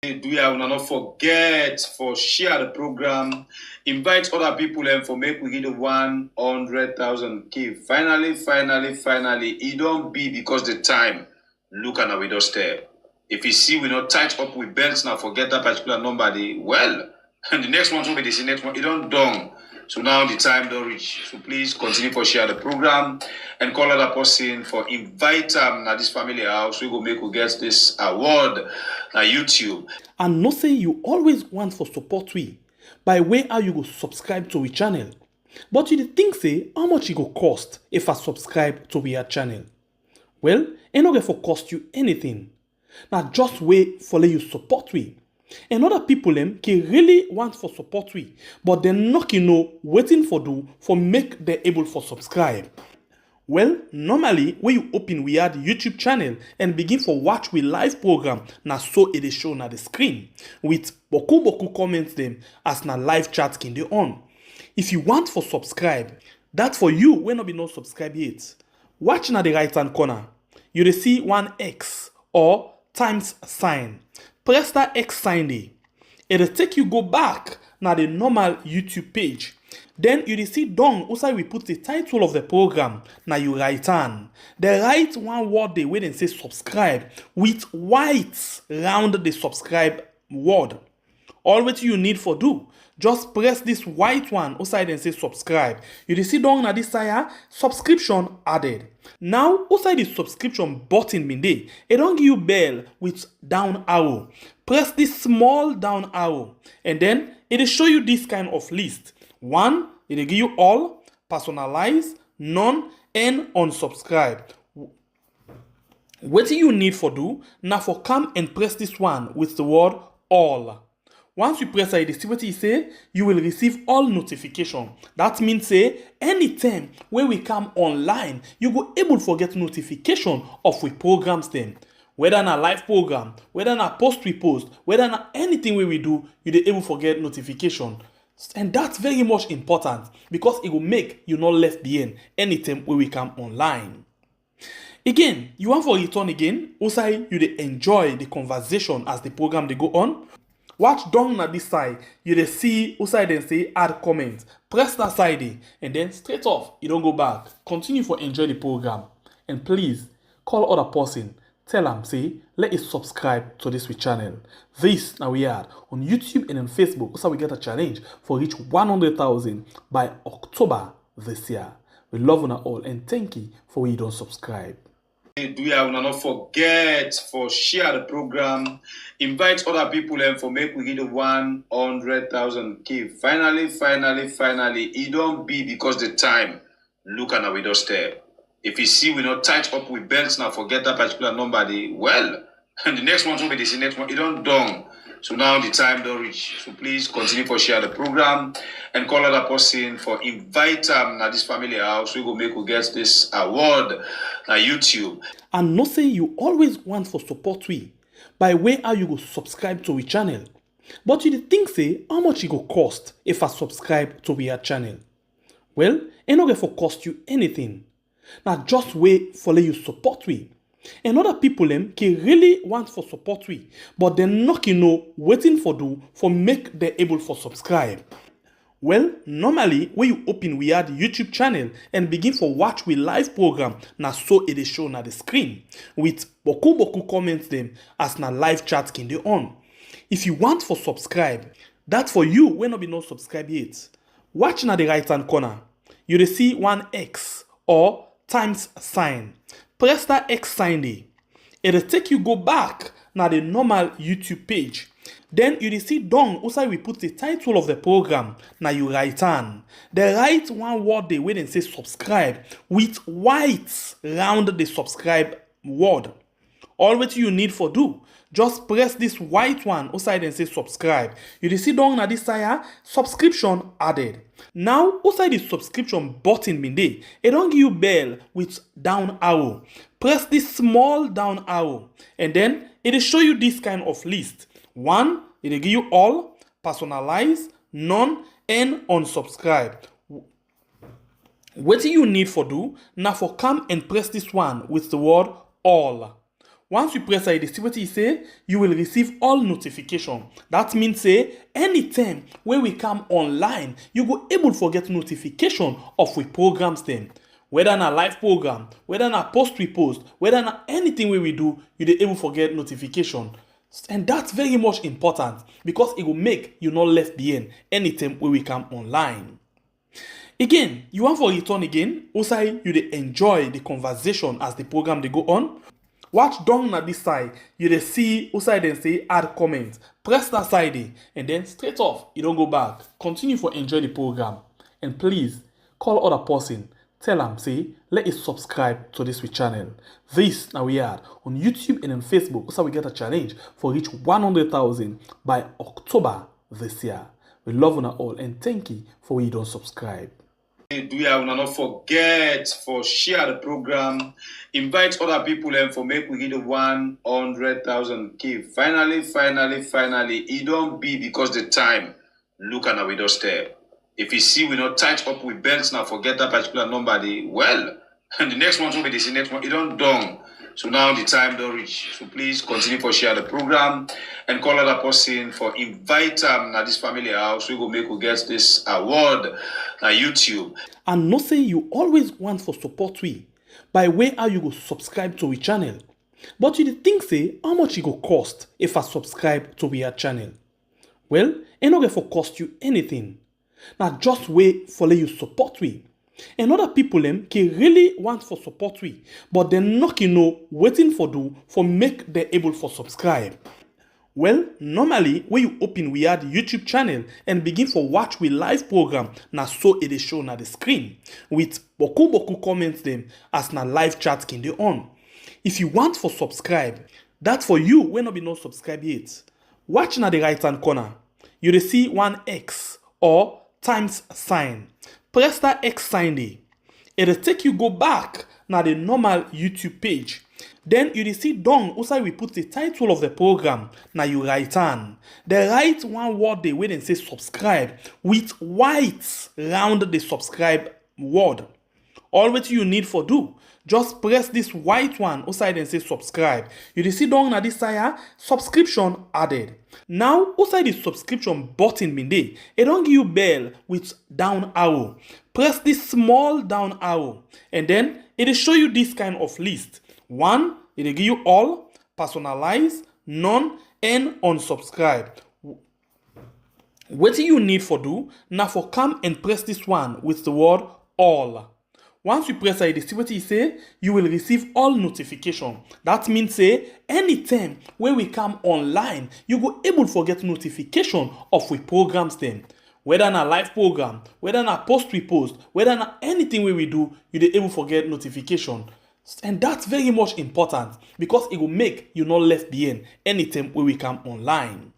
Do you not forget for share the program, invite other people and for make we get the 100,000 key. Finally, it don't be because the time look at our doorstep. If you see we not tight up with belts now, forget that particular number. And the next one will be the next one. It don't done. So now the time don't reach. So please continue for share the program and call other person for invite them at this family house. We go make we get this award at YouTube. And not say you always want for support we by way how you go subscribe to we channel. But you think say how much it go cost if I subscribe to we channel? Well, it not for cost you anything. Now just wait for let you support we. And other people can really want for support we, but they're not waiting for do for make they able for subscribe. Well, normally when you open we add YouTube channel and begin for watch we live program, na so it is shown at the screen with boku comments them as na live chat can dey on. If you want for subscribe, that for you when not be no subscribe yet. Watch na the right hand corner. You will see one X or times sign. Press that X sign there. It will take you go back na the normal YouTube page. Then you will see down also we put the title of the program. Now you write on. They write one word there where they say subscribe with white round the subscribe word. All what you need for do, just press this white one outside and say subscribe. You will see down na this side subscription added. Now outside the subscription button bin there, it don't give you bell with down arrow. Press this small down arrow and then it will show you this kind of list. One, it will give you all, personalize, none, and unsubscribe. What do you need for do? Now for come and press this one with the word all. Once you press it, see what it say, you will receive all notification. That means say anytime when we come online, you go able to get notification of we programs them. Whether na live program, whether na post we post, whether na anything we do, you dey able to get notification. And that's very much important because it will make you not left behind anytime when we come online. Again, you want for return again, also you dey enjoy the conversation as the program they go on. Watch down at this side, you dey see outside and say add comment. Press that side and then straight off, you don't go back. Continue for enjoy the program. And please call other person. Tell them say let us subscribe to this channel. This now we are on YouTube and on Facebook. Also we get a challenge for reach 100,000 by October this year. We love you all and thank you for you don't subscribe. Do you not forget for share the program, invite other people and for make we get the 100,000 key. Finally, it don't be because the time look at our doorstep. If you see we not tight up with belts now, forget that particular number. And the next one will be the next one. It don't done. So now the time don't reach. So please continue for share the program and call other person for invite them at this family house. We go make we get this award at YouTube. And not say you always want for support we by way how you go subscribe to we channel. But you think say how much it go cost if I subscribe to we channel? Well, it not for cost you anything. Now just wait for let you support we. And other people can really want for support we, but they're not waiting for do for make they able for subscribe. Well, normally when you open we add YouTube channel and begin for watch we live program, na so it is shown at the screen with boku comments them as na live chat can dey on. If you want for subscribe, that for you when not be no subscribe yet. Watch na the right hand corner. You will see one X or times sign. Press that X sign there. It will take you go back na the normal YouTube page. Then you will see down also we put the title of the program. Now you write on. They write one word there where they say subscribe with white round the subscribe word. All what you need for do, just press this white one outside and say subscribe. You will see down at this side subscription added. Now outside the subscription button bin there, it don't give you bell with down arrow. Press this small down arrow and then it will show you this kind of list. One, it will give you all, personalize, none, and unsubscribe. What you need for do now for come and press this one with the word all. Once you press it, see what it say, you will receive all notification. That means say anytime when we come online, you go able to get notification of we programs them. Whether na live program, whether na post we post, whether na anything we do, you dey able to get notification. And that's very much important because it will make you not left behind anytime when we come online. Again, you want for return again, also you dey enjoy the conversation as the program they go on. Watch down at this side, you dey see also then say add comment. Press that side and then straight off, you don't go back. Continue for enjoy the program. And please call other person. Tell them say let us subscribe to this channel. This now we are on YouTube and on Facebook. Also we get a challenge for reach 100,000 by October this year. We love you all and thank you for when you don't subscribe. Do you not forget for share the program, invite other people and for make we get the 100,000 key. Finally, it don't be because the time look at our doorstep. If you see we not tight up with belts now, forget that particular number. And the next one will be the next one. It don't done. So now the time don't reach. So please continue for share the program and call other person for invite them at this family house. We go make we get this award on YouTube. And not say you always want for support we by way how you go subscribe to we channel. But you think say how much it go cost if I subscribe to we channel. Well, it not going for cost you anything. Now just wait for let you support we. And other people can really want for support we, but they're not waiting for do for make they able for subscribe. Well, normally when you open we had YouTube channel and begin for watch we live program, na so it is shown at the screen with boku comments them as na live chat can they on. If you want for subscribe, that for you when not be not subscribe yet. Watch na the right hand corner, you will see one X or times sign. Press that X sign there. It'll take you go back now the normal YouTube page. Then you will see down also we put the title of the program. Now you write on. They write one word there where they say subscribe with white round the subscribe word. All what you need for do, just press this white one outside and say subscribe. You will see down at this side subscription added. Now outside the subscription button bin there, it don't give you bell with down arrow. Press this small down arrow and then it will show you this kind of list. One, it will give you all, personalize, none, and unsubscribe. What you need for do now for come and press this one with the word all. Once you press it, see what it say, you will receive all notification. That means say anytime when we come online, you go able to get notification of we programs them. Whether na live program, whether na post we post, whether na anything we do, you dey able to get notification. And that's very much important because it will make you not left behind anytime when we come online.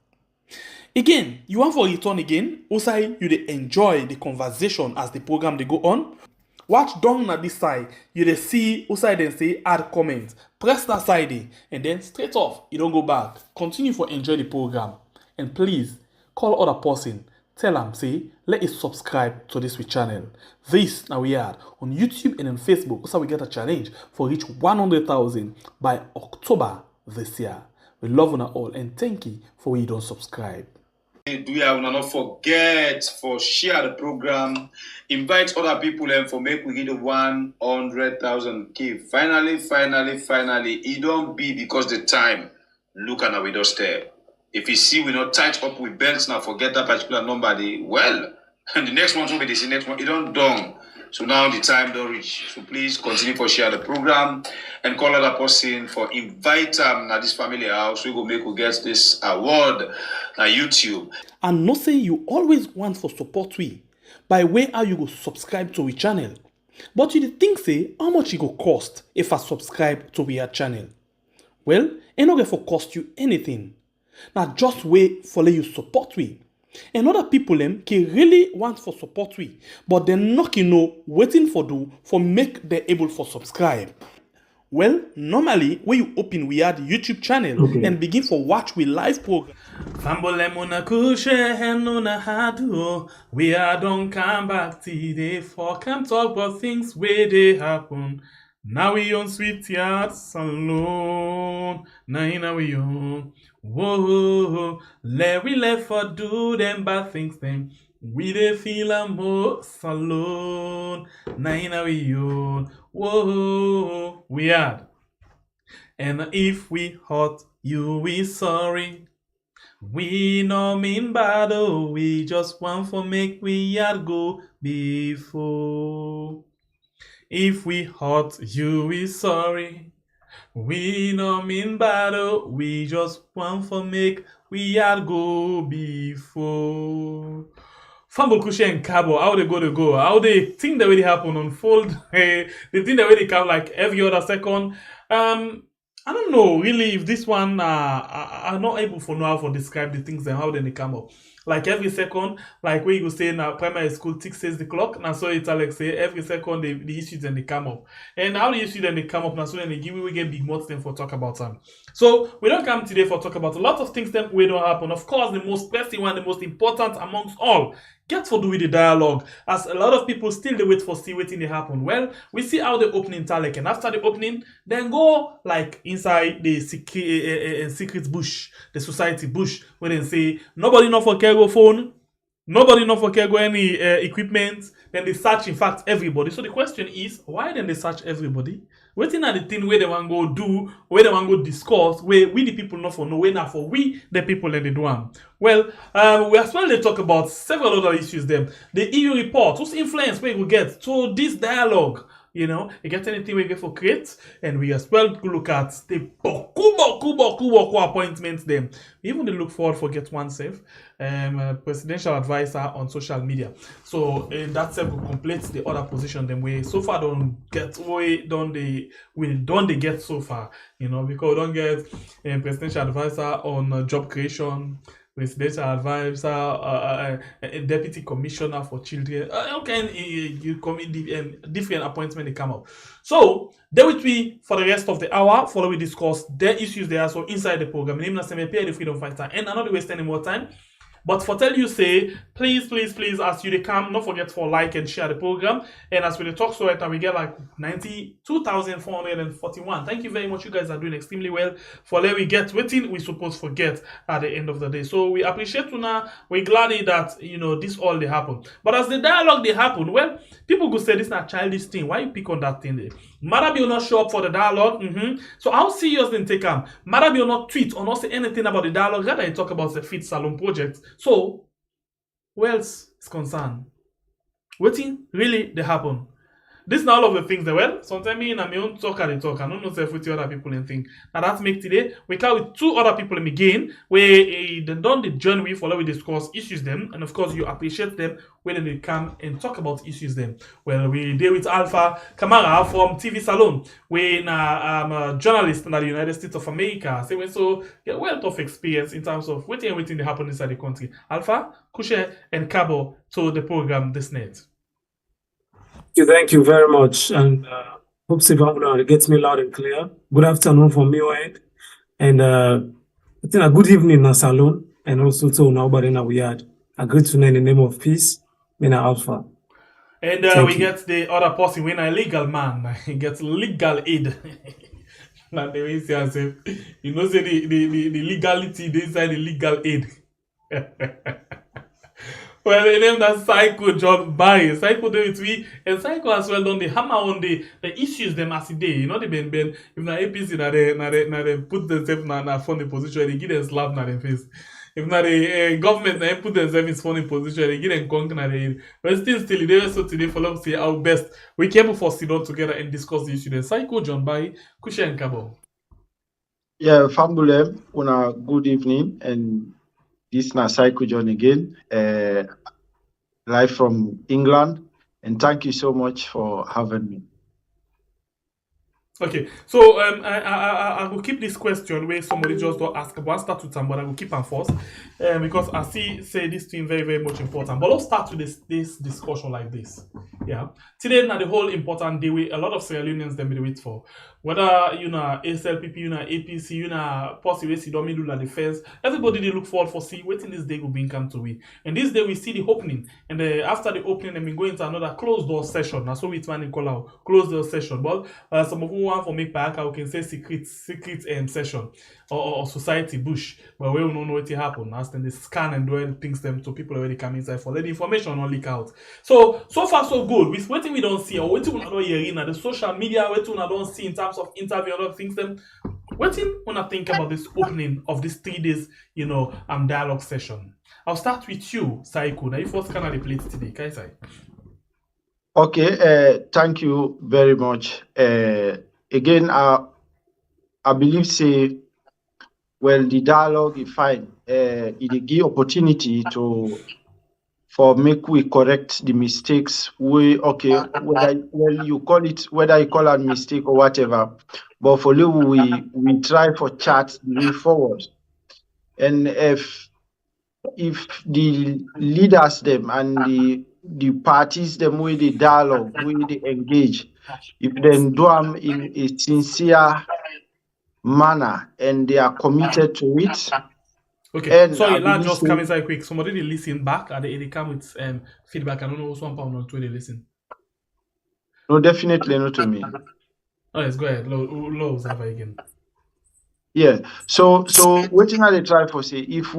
Again, you want for return again, also you dey enjoy the conversation as the program they go on. Watch down at this side, you dey see outside then say add comment. Press that side and then straight off, you don't go back. Continue for enjoy the program. And please call other person. Tell them say let us subscribe to this channel. This now we are on YouTube and on Facebook. Also we get a challenge for reach 100,000 by October this year. We love you all and thank you for when you don't subscribe. Do you not forget for share the program, invite other people and for make we get the 100,000 key. Finally, it don't be because the time look at our doorstep. If you see we not tight up with belts now, forget that particular number. And the next one will be the next one. It don't done. So now the time don't reach. So please continue for share the program and call other person for invite them at this family house. We go make we get this award on YouTube. And not say you always want for support we by way how you go subscribe to we channel. But you think say how much it go cost if I subscribe to we channel. Well, it not going for cost you anything. Now just wait for let you support we. And other people can really want for support we, but they're not waiting for do for make they able for subscribe. Well, normally when you open we had YouTube channel and begin for watch we live program. We are don't come back today for come talk about things where they happen. Now we on Sweetheart Saloon. Now we on. Whoa, let we left for do them bad things then. We dey feel a more saloon. Now we on. Whoa, we had. And if we hurt you, we sorry. We no mean bad, oh, we just want for make we had go before. If we hurt you, we sorry. We no mean bad, oh, we just want for make we had go before. Fumble cushion and cabo, how they go to go, how they think that really happen unfold, they think that really come like every other second. I don't know really if this one I'm not able for now for describe the things and how they come up. Like every second, like where you go say in primary school, tick says the clock. Now so it's like say every second the issues and they come up. And how the issues then they come up now so then they give we get big more thing for talk about them. So we don't come today for talk about a lot of things that we don't happen. Of course, the most pressing one, the most important amongst all, get for do with the dialogue. As a lot of people still they wait for see waiting they happen. Well, we see how the opening talek, and after the opening, then go like inside the secret bush, the society bush, where they say nobody know for cargo phone, nobody know for cargo any equipment. Then they search, in fact, everybody. So the question is, why then they search everybody? Waiting at the thing where they want go do, where they want go discuss, where we the people not for no way now for we the people that they do them. Well, we as well they talk about several other issues. Them the EU report, whose influence we will get to this dialogue. You know, you get anything we get for create, and we as well look at the boku appointments them. We even look forward for get one safe presidential advisor on social media. So that will complete the other position them way so far don't get way don't they get so far, you know, because we don't get presidential advisor on job creation, presidential advisor, deputy commissioner for children. You come in different appointment they come up. So there will be for the rest of the hour. Follow we discuss their issues there. So inside the program, name na the freedom fighter, and I'm not waste any more time. But for tell you say, please, as you they come, don't forget for like and share the program. And as we talk so right now, we get like 92,441. Thank you very much. You guys are doing extremely well. For let we get waiting, we supposed forget at the end of the day. So we appreciate you now. We're glad that you know this all they happen. But as the dialogue they happen, well, people could say this is not childish thing. Why you pick on that thing there? MAADA will not show up for the dialogue. So how serious then take them? MAADA will not tweet or not say anything about the dialogue. Rather, talk about the Fit Salon project. So, who else is concerned? Waiting, really, they happen. This now all of the things that well, sometimes me and my own talk and talk. I don't know if with other people and think. Now that's make today. We come with two other people in again, where they done the journey with follow we discuss issues them, and of course you appreciate them when they come and talk about issues them. Well, we deal with Alpha Kamara from TV Salon, we I'm a journalist in the United States of America. So get wealth of experience in terms of waiting that happen inside the country. Alpha, Kushe, and Cabo to the program this night. Thank you very much. And hope Sivan gets me loud and clear. Good afternoon from your end. And I think a good evening in Salon, and also to nobody now we had a great tonight in the name of peace, Mina Alpha. And we get the other person when a legal man, he gets legal aid. Like the way he says, you know, say the legality inside the legal aid. Well, the name that Psycho John by Psycho do it we and Psycho as well done the hammer on the issues them as day. You know the ben if na APC na they put themselves na funny position, they give them slap na their face. If na the government na put themselves in funny position, they give them conk na their. But still they so today follow say our best we came for sit down together and discuss the issue. Then Psycho John by Kusha and Kabo. Yeah, Fambule, una good evening, and this na Psycho John again, live from England, and thank you so much for having me. Okay, so I will keep this question where somebody just don't ask about start with them, but I will keep them first, because I say this thing very much important. But let's start with this discussion like this. Yeah, today now the whole important day we a lot of Sierra Leoneans them be wait for whether you know ASLPP, you know APC, you know possibly see don't do la defense. Everybody they look forward for see waiting this day will be come to we. And this day we see the opening, and after the opening, then we go into another closed door session. Now so we man call out closed door session, but some of you want for make back, I can say secret session or society bush, but we don't know what will happen. As then they scan and do things them to people already come inside for let the information not leak out. So far so good. With waiting we don't see or waiting we don't hear in the social media, waiting we don't see in terms of interview and other things them. Waiting when I think about this opening of this 3 days, dialogue session. I'll start with you, Saiko. Now you first can the plate today, can I say? Okay, thank you very much. Again, I believe say, well, the dialogue is fine. It give opportunity for make we correct the mistakes. Whether you call it mistake or whatever, but for you we try for chat the way forward. And if the leaders them and the parties them with the dialogue, with the engage, if they do them in a sincere manner and they are committed to it. Okay, and sorry, I let's believe just say- come inside quick. Somebody they listen back and they come with feedback. I don't know who's one pound or two they listen. No, definitely not to me. Oh, yes, go ahead. Lows have again. Yeah. So what thing they try for say if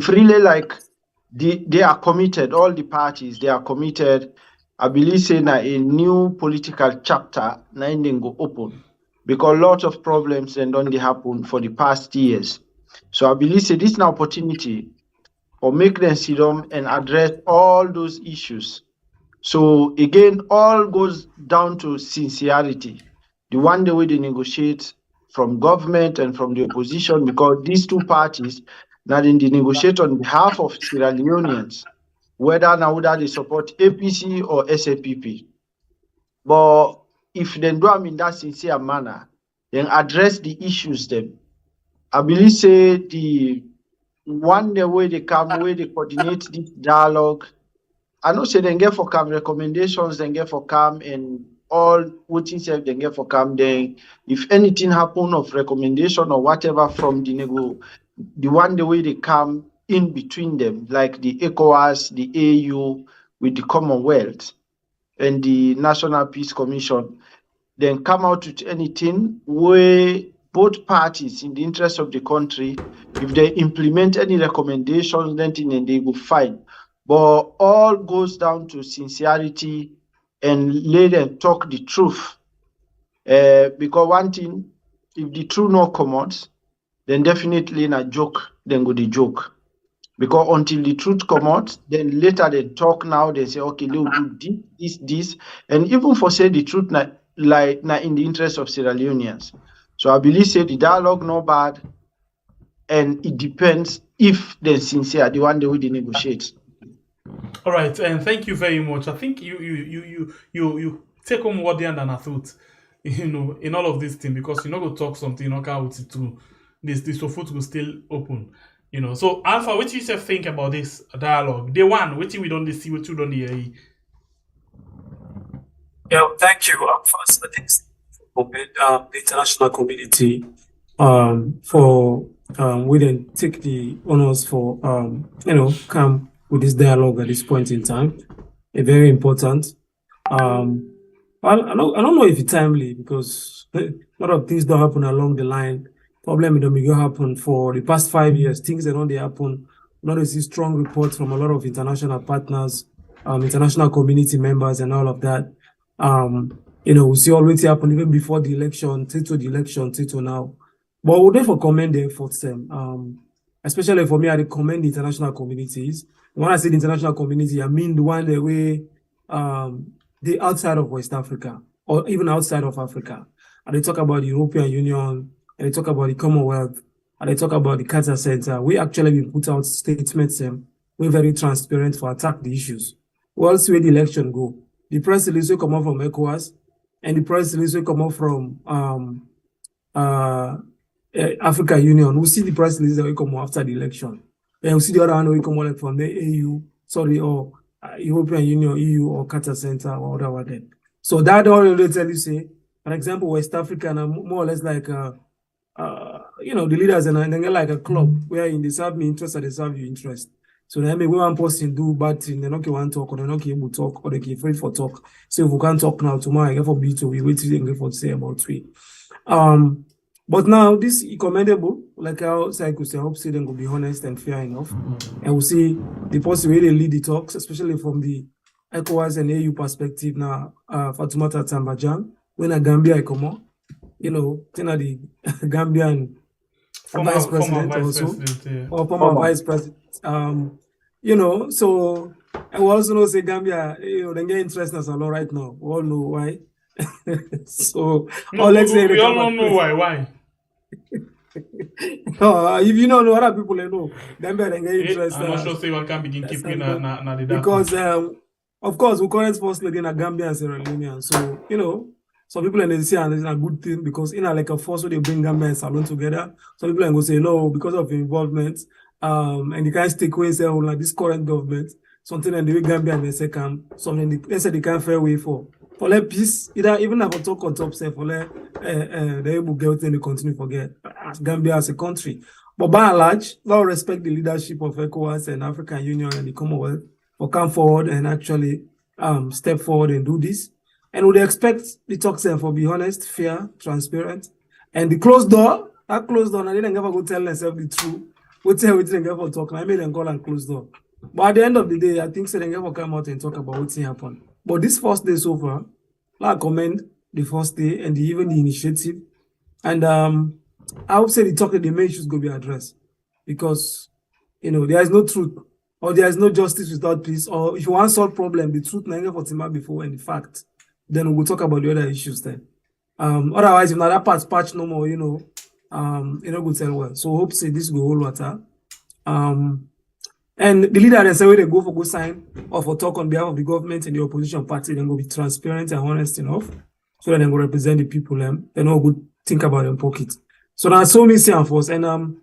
really like they are committed, all the parties they are committed. I believe say now a new political chapter now then go open because lots of problems then don't they happen for the past years. So I believe say this is an opportunity or make them sit down and address all those issues. So again, all goes down to sincerity. The one the way they negotiate from government and from the opposition, because these two parties now they negotiate on behalf of Sierra Leoneans, whether they support APC or SAPP. But if they do them in that sincere manner, then address the issues them. I believe say the one the way they coordinate this dialogue. I know say they get for CAM recommendations, they get for CAM and all voting self they get for CAM. Then if anything happen of recommendation or whatever from the one the way they come in between them, like the ECOWAS, the AU with the Commonwealth and the National Peace Commission, then come out with anything where both parties in the interest of the country, if they implement any recommendations, then they will fight. But all goes down to sincerity and let them talk the truth. Because one thing, if the truth not come out, then definitely in a joke, then go the joke. Because until the truth come out, then later they talk now, they say, okay, they'll do this. And even for say the truth, in the interest of Sierra Leoneans. So I believe say the dialogue not bad, and it depends if they're sincere, the one they will negotiate. All right, and thank you very much. I think you take home what the end and I thought, in all of this thing because you're not gonna talk something, you're not gonna it through. This so foot will still open. So Alpha, what do you think about this dialogue? Day one, what we don't see, what you don't hear. Yeah, thank you. First, I think the international community for we then take the honors for come with this dialogue at this point in time. Very important. I don't know if it's timely because a lot of things don't happen along the line. Problem don't happen for the past 5 years. Things that don't happen. Not see strong reports from a lot of international partners, international community members, and all of that. We see already happen even before the election, till the election, till now. But we'll therefore commend the efforts them. Especially for me, I recommend the international communities. When I say the international community, I mean the one that way the outside of West Africa or even outside of Africa. And they talk about the European Union, and they talk about the Commonwealth, and they talk about the Carter Center. We actually put out statements. We're very transparent for attack the issues. We'll see where the election go. The press release will come out from ECOWAS. and the press release will come out from African Union. We'll see the press release that will come out after the election. And we'll see the other one will come out from the or European Union, EU, or Carter Center, or whatever. So that already tell you, say, for example, West Africa, more or less like, the leaders and then like a club where in they serve me interest and they serve you interest. So then maybe one person do bad thing, they're not going to talk, or they're not able to talk, or they can afraid for talk. So if we can't talk now, tomorrow I get for B2, we wait till they for say about 3. But now this is commendable, like how I could say, I hope they will be honest and fair enough. And we'll see the possibility they lead the talks, especially from the ECOWAS and AU perspective now, Fatoumata Tambadjan, when a Gambia come on, the Gambian vice president or former vice president. So I will also know say Gambia, they get interest in us a lot right now. We all know why. So let's say we all don't know why. If you don't know, other people they know. Gambia they get interest. I'm not sure say one can begin keeping na the because of course we current first lady in a Gambia and Sierra Leonean. So some people they say and it's a good thing because like a force where they bring Gambia and Salon together. Some people go say no because of involvement. And the guys take away say like this current government, something and the way Gambia and they say something they say they can't fair way for let peace, even if I talk on top say for let they able get and they continue forget as Gambia as a country. But by and large, I respect the leadership of ECOWAS and African Union and the Commonwealth for come forward and actually step forward and do this. And would expect the talks for be honest, fair, transparent, and the closed door. That closed door, I didn't ever go tell themselves the truth. We tell we didn't ever talk. I made them call and close door. But at the end of the day, I think they never come out and talk about what's happened. But this first day so far, I commend the first day and even the initiative. And I would say the main issues go be addressed because there is no truth or there is no justice without peace. Or if you want to solve problem, the truth never for Tima before and the fact, then we'll talk about the other issues then. Otherwise, if not that part patch no more, go tell well. So hope say this will hold water. And the leader they say where they go for good sign or for talk on behalf of the government and the opposition party, then go be transparent and honest enough so that they go represent the people and all good think about their pocket. So now so many say first. And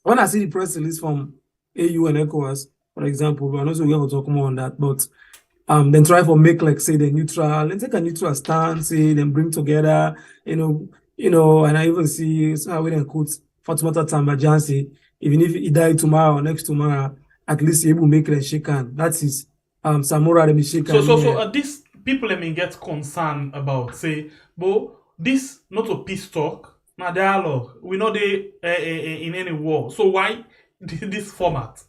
when I see the press release from AU and ECOWAS, for example, I know so we're going to talk more on that, but then try for make like say the neutral and take a neutral stance, say then bring together, and I even see how we then quote Fatoumata Tambadjan say, even if he died tomorrow or next tomorrow, at least he will make them shake hand. That is Samora them shake hand. So these people may get concerned about say, but this not a peace talk, not dialogue. We know they in any war. So why this format?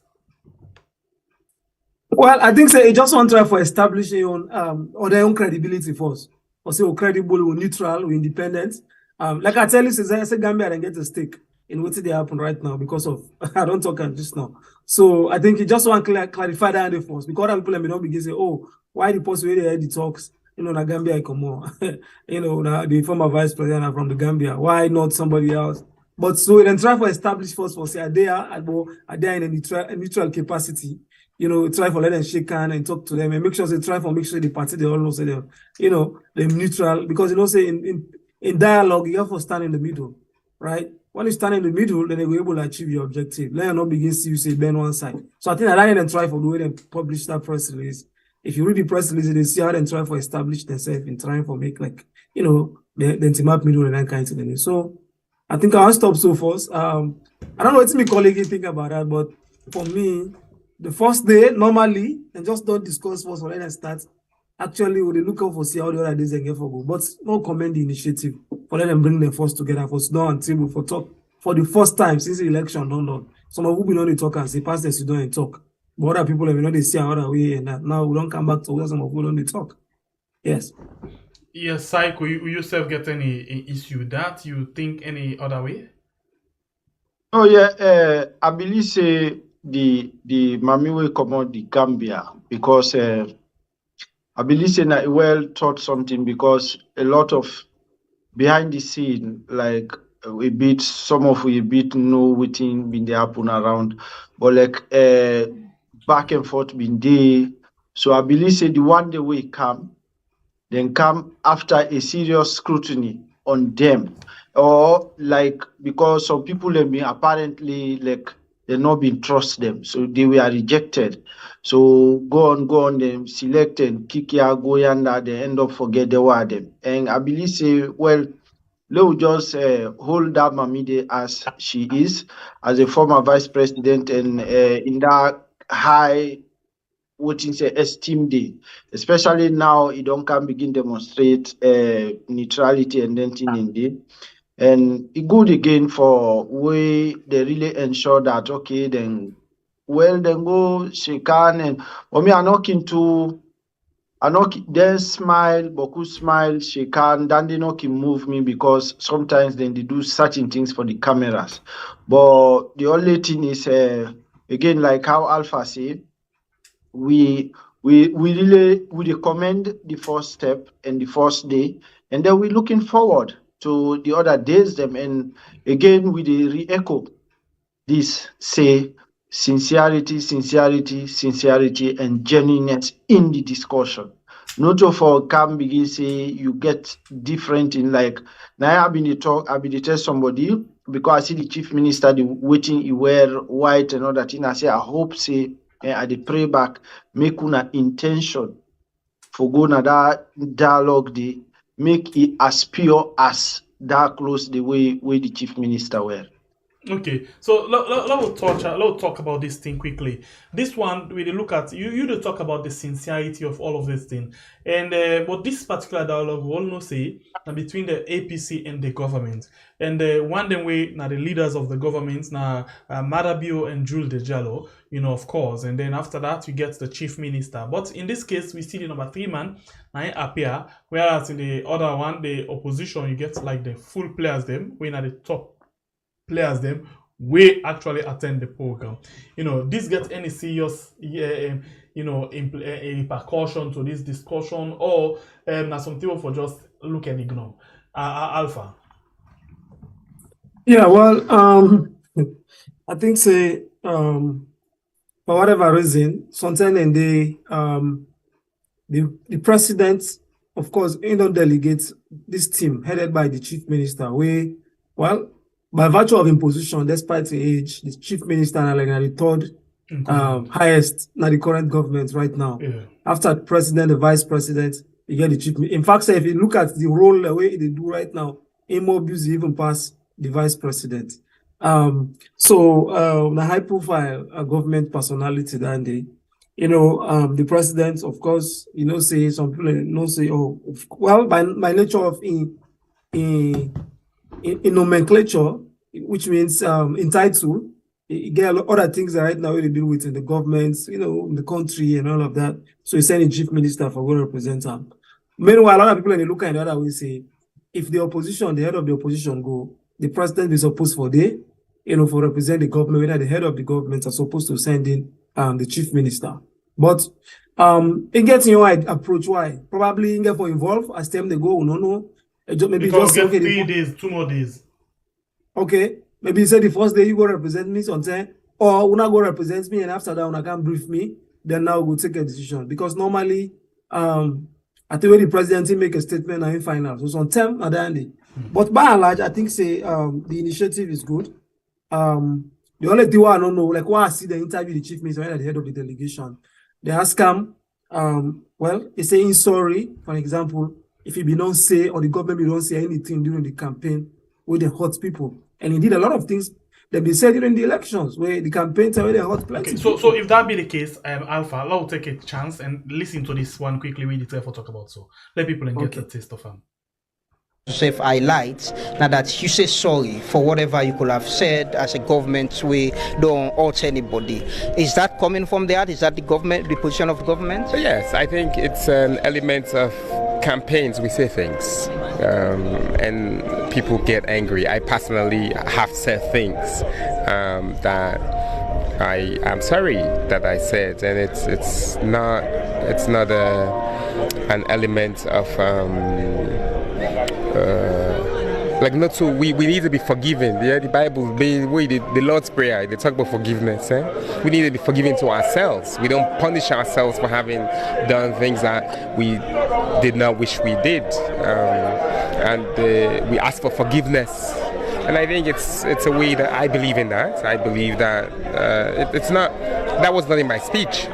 Well, I think it just want to try for establishing or their own credibility first. Or say credible, or neutral, or independent. Like I tell you, I say Gambia and get a stake in what they happen right now because of I don't talk just now. So I think you just want to clarify that first because other people may not begin say, oh, why the post where they had the talks, na Gambia come on, the former vice president from the Gambia. Why not somebody else? But so then try for establish first for say are they in a neutral capacity. Try for let them shake hand and talk to them and make sure the party they all know say them, they're neutral because say in dialogue you have to stand in the middle, right? When you stand in the middle, then they will be able to achieve your objective. Let them not begin to see you say bend one side. So I think I them try for the way they publish that press release. If you read the press release, they see how they try for establish themselves in trying for make like the team up middle and that kind of thing. So I think I'll stop so first. I don't know what my colleague think about that, but for me, the first day normally and just don't discuss first or let them start. Actually, we look out for see how the other days they get for go, but no commend the initiative for let them bring them first together for sit down and table for talk for the first time since the election done. Some of who be know they talk and say pass the sit down and talk, but other people they see another way and that now we don't come back to where some of who don't they talk. Yes. Yes, Psycho, you yourself get any issue with that? You think any other way? Oh yeah, I believe say the Mami will come out the Gambia because I believe say that well taught something because a lot of behind the scene like some of we know within been they happen around, but like back and forth been there. So I believe say the one day we come then come after a serious scrutiny on them, or like because some people have been apparently like they not been trust them, so they were rejected. So go on, them select and kick ya go yanda, they end up forget they were them. And I believe say well, let just hold that Mamide as she is, as a former vice president, and in that high voting say esteem day, especially now it don't can begin demonstrate neutrality and then thing in day. And it good again for way they really ensure that okay then well then go shake hand and for me I'm not into then smile, Boku smile, shake hand, then they not can move me because sometimes then they do certain things for the cameras. But the only thing is again like how Alpha say, we really we recommend the first step and the first day, and then we're looking forward to the other days them. And again we re-echo this say sincerity, and genuineness in the discussion. Not just for come begin say you get different in like now I've been the talk, I've been the tell somebody because I see the chief minister the waiting he wear white and all that thing. I say I hope say at the pray back make una intention for go na that dialogue they make it as pure as that close the way the chief minister were. Okay, so let's talk about this thing quickly. This one, we look at you to talk about the sincerity of all of this thing, and but this particular dialogue we all know say between the APC and the government, and one them way now the leaders of the government now MAADA and Jules de Jallo, of course, and then after that we get the chief minister. But in this case, we see the number 3 man now appear, whereas in the other one, the opposition, you get like the full players them when at the top players them we actually attend the program. This gets any serious repercussion to this discussion, or now some people for just look and ignore. Alpha. Yeah, well, I think say for whatever reason, sometimes and the president, of course, delegates this team headed by the chief minister. By virtue of imposition, despite the age, the chief minister is like the third highest in the current government right now. Yeah. After the president, the vice president, you get the chief. In fact, if you look at the role the way they do right now, Imobius even pass the vice president. The high profile government personality that day. The president, of course, say some people say, oh, well, by nature of in nomenclature, which means entitled, you get a lot of other things that right now we deal with in the government, in the country and all of that. So you send a chief minister for going to represent them. Meanwhile, a lot of people in the look at the other way say, if the opposition, the head of the opposition go, the president is supposed for for represent the government, whether the head of the government are supposed to send in the chief minister. But it gets in your approach why? Probably in get for involved as time they go, no. Maybe because just 3 days, 2 more days. Okay, maybe you say the first day you go represent me sometime, or una go represent me, and after that una can brief me. Then now we'll take a decision because normally, I think when the president make a statement and in final, so sometime at the end. But by and large, I think say the initiative is good. The only thing I don't know, like why I see the interview the chief minister at the head of the delegation, they ask him, he's saying sorry, for example. If he be not say or the government be don't say anything during the campaign where they hurt people. And he did a lot of things that be said during the elections where the campaigns are where they hurt plenty. Okay, so if that be the case, Alpha, I'll take a chance and listen to this one quickly we did talk about. So let people get a taste of them. If I light now that you say sorry for whatever you could have said as a government, we don't hurt anybody. Is that coming from the heart? Is that the position of the government? Yes, I think it's an element of campaigns. We say things and people get angry. I personally have said things that I am sorry that I said, and it's not an element of like not so we need to be forgiven. Yeah, the Bible, the Lord's Prayer, they talk about forgiveness. We need to be forgiving to ourselves. We don't punish ourselves for having done things that we did not wish we did, and we ask for forgiveness. And I think it's a way that I believe in that. I believe that that was not in my speech.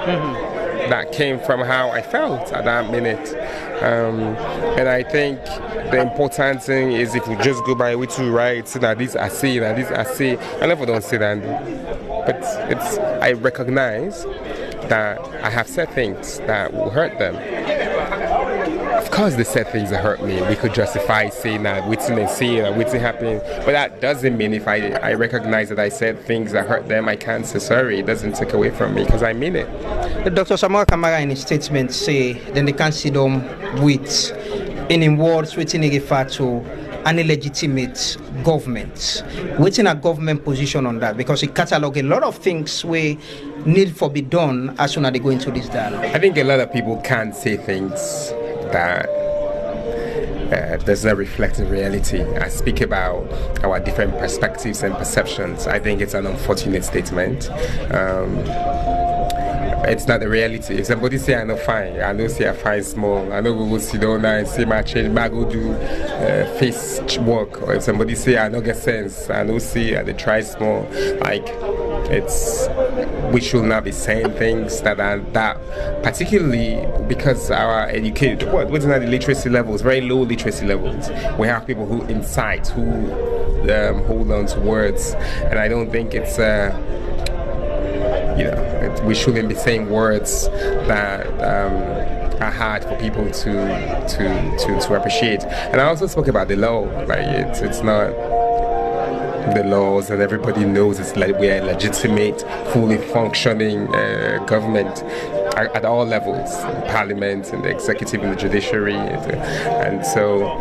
That came from how I felt at that minute. And I think the important thing is if we just go by what you write, say that this I say, that this I say. I never don't say that. But I recognize that I have said things that will hurt them. Of course they said things that hurt me. We could justify saying that waiting and saying that waiting happened. But that doesn't mean if I recognize that I said things that hurt them, I can't say sorry. It doesn't take away from me because I mean it. Dr. Samora Kamara in his statement say then they can't sit down with in words waiting to refer to an illegitimate government. Waiting a government position on that because it catalogue a lot of things we need for be done as soon as they go into this dialogue. I think a lot of people can't say things that does not reflect the reality. I speak about our different perspectives and perceptions. I think it's an unfortunate statement. It's not the reality. If somebody say I know fine, I know say I fine small, I know go sit down and say my change, I go do face work. Or if somebody say I know get sense, I know see I they try small. Like we should not be saying things that are that, particularly because our educated, what's not the literacy levels, very low literacy levels. We have people who incite, who hold on to words, and I don't think it's we shouldn't be saying words that are hard for people to appreciate. And I also spoke about the law. Like it's not the laws, and everybody knows it's like we're a legitimate, fully functioning government at all levels, parliament and the executive and the judiciary, and so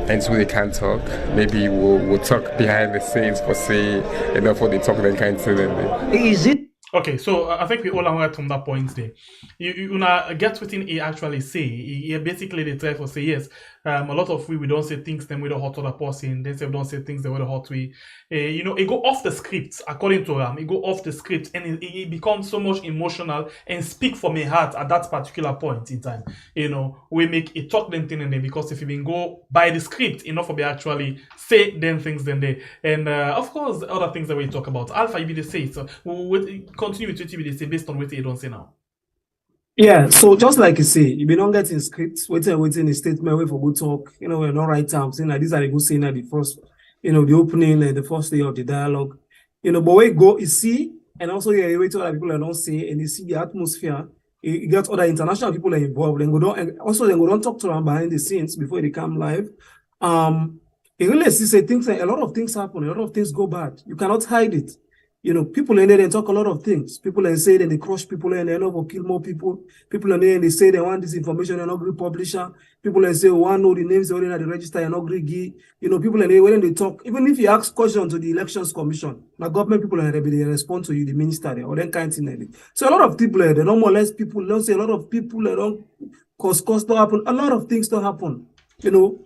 they can't talk. Maybe we'll talk behind the scenes for say enough for the talk then can't say them. Is it? Okay, so I think we all are right from that point there. You get what he actually say. He basically they try to say yes. A lot of we don't say things then we don't hurt other person. Then say we don't say things that we don't hurt we. It go off the script according to him. It go off the script and it becomes so much emotional and speak from a heart at that particular point in time. We make a talk them thing and then because if you been go by the script enough of be actually say them things then they and of course the other things that we talk about. Alpha you be the say so we continue with what you be the say based on what you don't say now. Yeah, so just like you say, you be not getting scripts, waiting a statement, wait for good talk, we're not right time, saying that these are the good saying at the first, the opening and the first day of the dialogue. But where you go, you see, and also you wait to other people that don't say, and you see the atmosphere, you get other international people are involved, and go don't talk to them behind the scenes before they come live. You really see things, a lot of things happen, a lot of things go bad. You cannot hide it. People in there they talk a lot of things. People in say that they crush people and they will kill more people. People in there they say they want this information and not agree publisher. People in say want know the names they already at the register and not agree give. People in there when they talk, even if you ask questions to the elections commission, the government people in there they respond to you, the minister there, or that kind of thing. So a lot of people they don't molest people. Don't say a lot of people they don't cause to happen. A lot of things to happen. So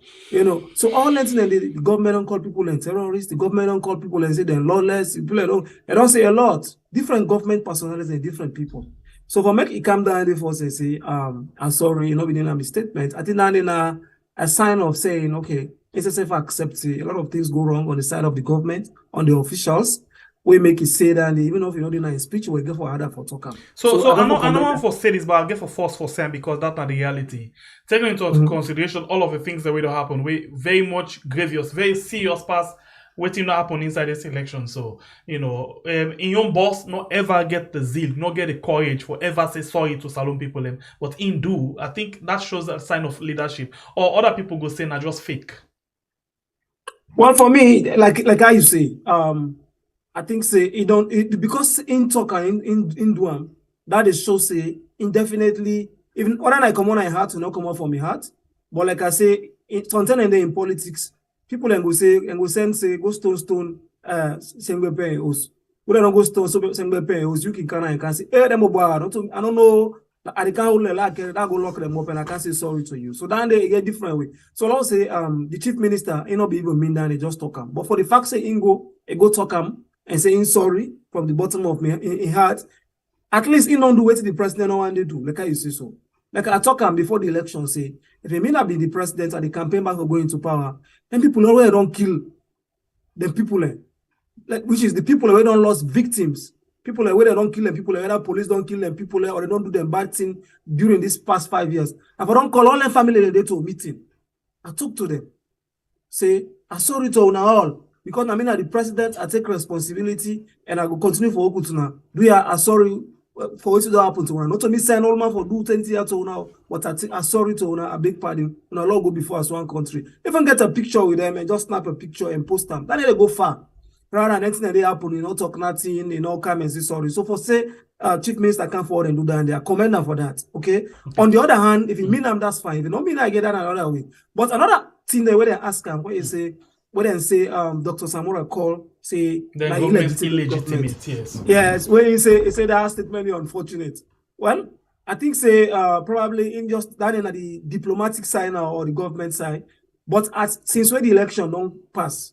all that the government don't call people and terrorists, the government don't call people and say they're lawless, people they don't say a lot. Different government personalities and different people. So for make it come down before they say, I'm sorry, we didn't have a statement. I think that in a sign of saying, okay, SSF accepts a lot of things go wrong on the side of the government, on the officials. We make it say that even if you're not in a speech, we get for other for talking. So I don't want to say this, but I get for force for saying because that's not the reality. Taking into consideration all of the things that will happen, we very much grievous, very serious past waiting to happen inside this election. So, in your boss, not ever get the zeal, not get the courage for ever say sorry to Salon people. But in do, I think that shows a sign of leadership. Or other people go say, nah, just fake. Well, for me, like how you say, I think say because in talk and in do that is so say indefinitely even other than I come on my heart to not come out from my heart. But like I say, sometimes in politics, people go say and go send say go stone sengbe pay us. We don't go stone sengbe pay us. You can say them I don't know I can't like that go lock them up and I can't say sorry to you. So then they get different way. So let's say the chief minister, he not be even mean that they just talk him. But for the fact say he go talk him and saying sorry from the bottom of me in heart, at least he don't do what the president don't want to do. Like you say so. Like I talk him before the election say, if he may not be the president and the campaign back will go into power, then people already don't kill the people, like which is the people who don't lost victims. People where they don't kill them, people whether police don't kill them, people or they don't do them bad thing during these past 5 years. If I don't call all their family the day to a meeting, I talk to them, say, I'm sorry to una all, because I mean the president, I take responsibility and I will continue for Okutuna. I'm sorry for what don't happen to una. Not to me sign all man for do 20 years to una, but I'm sorry to una, a big pardon, una law go before us one country. Even get a picture with them and just snap a picture and post them. That they go far. Rather than anything that they happen, talk nothing, come and say sorry. So for say chief minister come forward and do that, and they are commending for that. Okay? On the other hand, if you mean them, that's fine. If you don't mean I get that another way. But another thing that where they ask them, where they say Dr. Samura call say the government illegitimate, yes. Yes, when he say that statement is unfortunate. Well, I think say probably in just that in the diplomatic side now or the government side. But since when the election don't pass,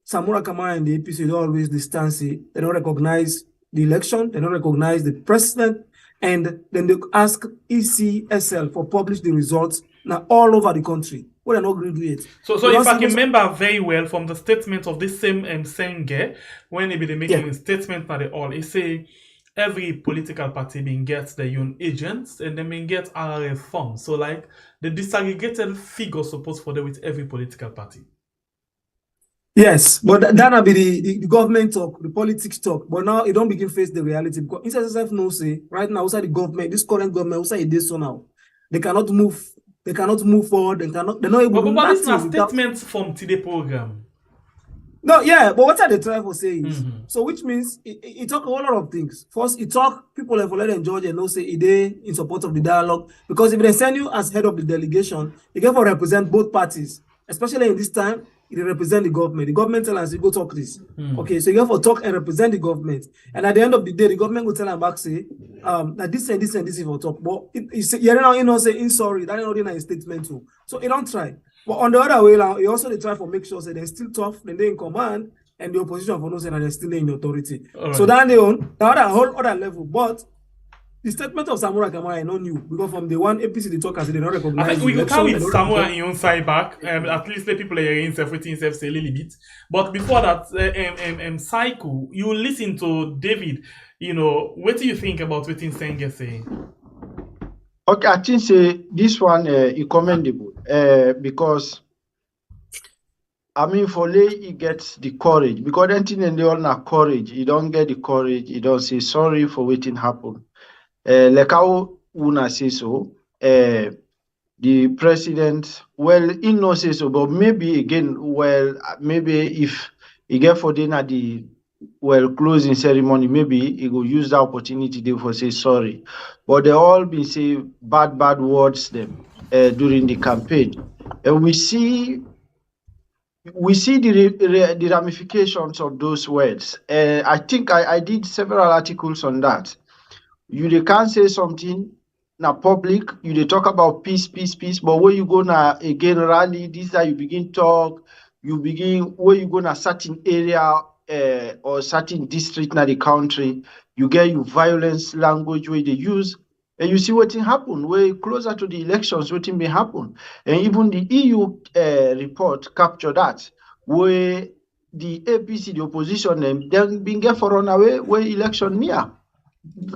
Samura Kamara and the APC they always distance. They don't recognize the election, they don't recognize the president, and then they ask ECSL for publish the results now all over the country. Well, they're not going to do it. So if I can remember very well from the statement of this same Senge, when he be making a statement at all, he say every political party being gets their own agents and they may get RRF funds. So like the disaggregated figure supposed for them with every political party. Yes, but that will be the government talk, the politics talk. But now it don't begin face the reality because INSSF knows say right now outside the government, this current government outside it is so now. They cannot move forward, they're not able to do but it's not statements from today program. No, yeah, but what are they trying to say is so which means it talk a whole lot of things. First, it talk people have already enjoyed and know say it in support of the dialogue. Because if they send you as head of the delegation, you can represent both parties, especially in this time. They represent the government. The government tell us you go talk this. Okay, so you have to talk and represent the government. And at the end of the day, the government will tell them back say that this and this and this is for talk. But you say in sorry, that is not in a statement too. So you don't try. But on the other way now, you also they try to make sure that they're still tough, then they're in command, and the opposition for no saying that they're still in authority. Right. So then they on the whole other level. But the statement of Samura Kamara is not new because from the one APC they talk as they don't recognize. I think we can with Samura in your side back. At least the people are in everything say a little bit. But before that, Psycho, you listen to David. What do you think about what Senge saying? Okay, I think say this one is commendable because I mean for Lay he gets the courage because anything and they all not courage. You don't get the courage. You don't say sorry for what happened. Like how Una say so, the president, well, he no say so, but maybe again, well, maybe if he get for dinner the closing ceremony, maybe he will use the opportunity there for say sorry. But they all been say bad words them during the campaign, and we see the ramifications of those words. I think I did several articles on that. They can't say something na public, they talk about peace, but when you go na again rally, this is how you begin talk, where you go na certain area or certain district na the country, you get your violence language where they use, and you see what happen, where closer to the elections, what may happen. And even the EU report capture that, where the APC, the opposition, then being get for run away where election near.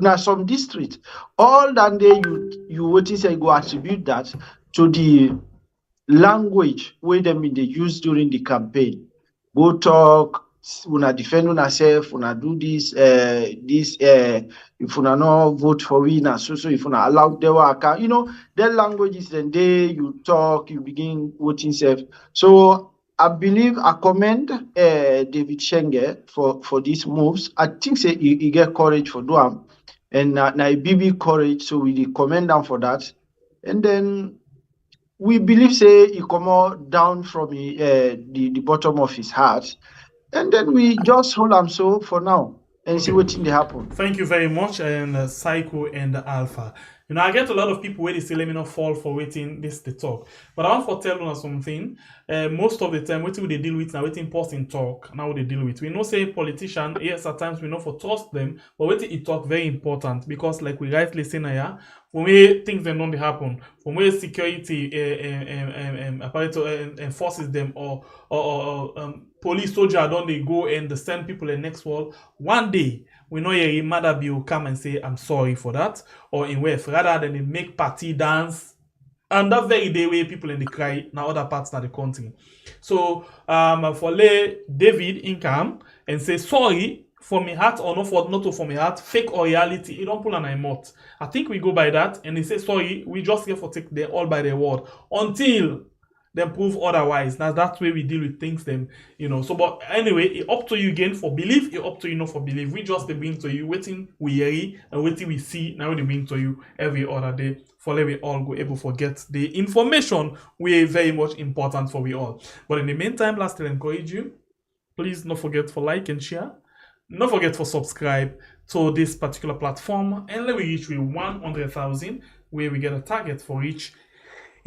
Now some district, all that day you what say go attribute that to the language where them they use during the campaign. Go talk, una defend una self, una do this, if una no vote for winner, so if una allow the work, their languages then you talk, you begin voting self. So I believe I commend David Shenge for these moves. I think say he get courage for doing, and now BB courage. So we commend them for that. And then we believe say he come out down from the bottom of his heart, and then we just hold him so for now and see what thing they happen. Thank you very much, and Psycho and Alpha. You know, I get a lot of people where they say, let me not fall for waiting this the talk. But I want to tell you something. Most of the time, waiting they deal with now, waiting person talk, now they deal with. We know say politician, yes, at times we know for trust them, but waiting it talk very important because like we rightly say now, for me things that don't happen, for me security apparatus enforces them or police soldier don't they go and they send people in the next world. One day we know your MAADA will come and say I'm sorry for that, or in way rather than they make party dance. And that very day where people in the cry now other parts of the country. So for David income and say sorry for me heart or not for me heart, fake or reality, it don't pull an eye mouth. I think we go by that and they say sorry, we just here for take the all by their word until they prove otherwise. Now that's where we deal with things them, you know. So but anyway, it up to you again for belief, it up to you not for belief. We just bring to you waiting we hear and waiting we see, now they bring to you every other day. For let we all go able to get the information we are very much important for we all. But in the meantime, lastly, I encourage you, please not forget for like and share. Not forget for subscribe to this particular platform. And let we reach with 100,000 where we get a target for each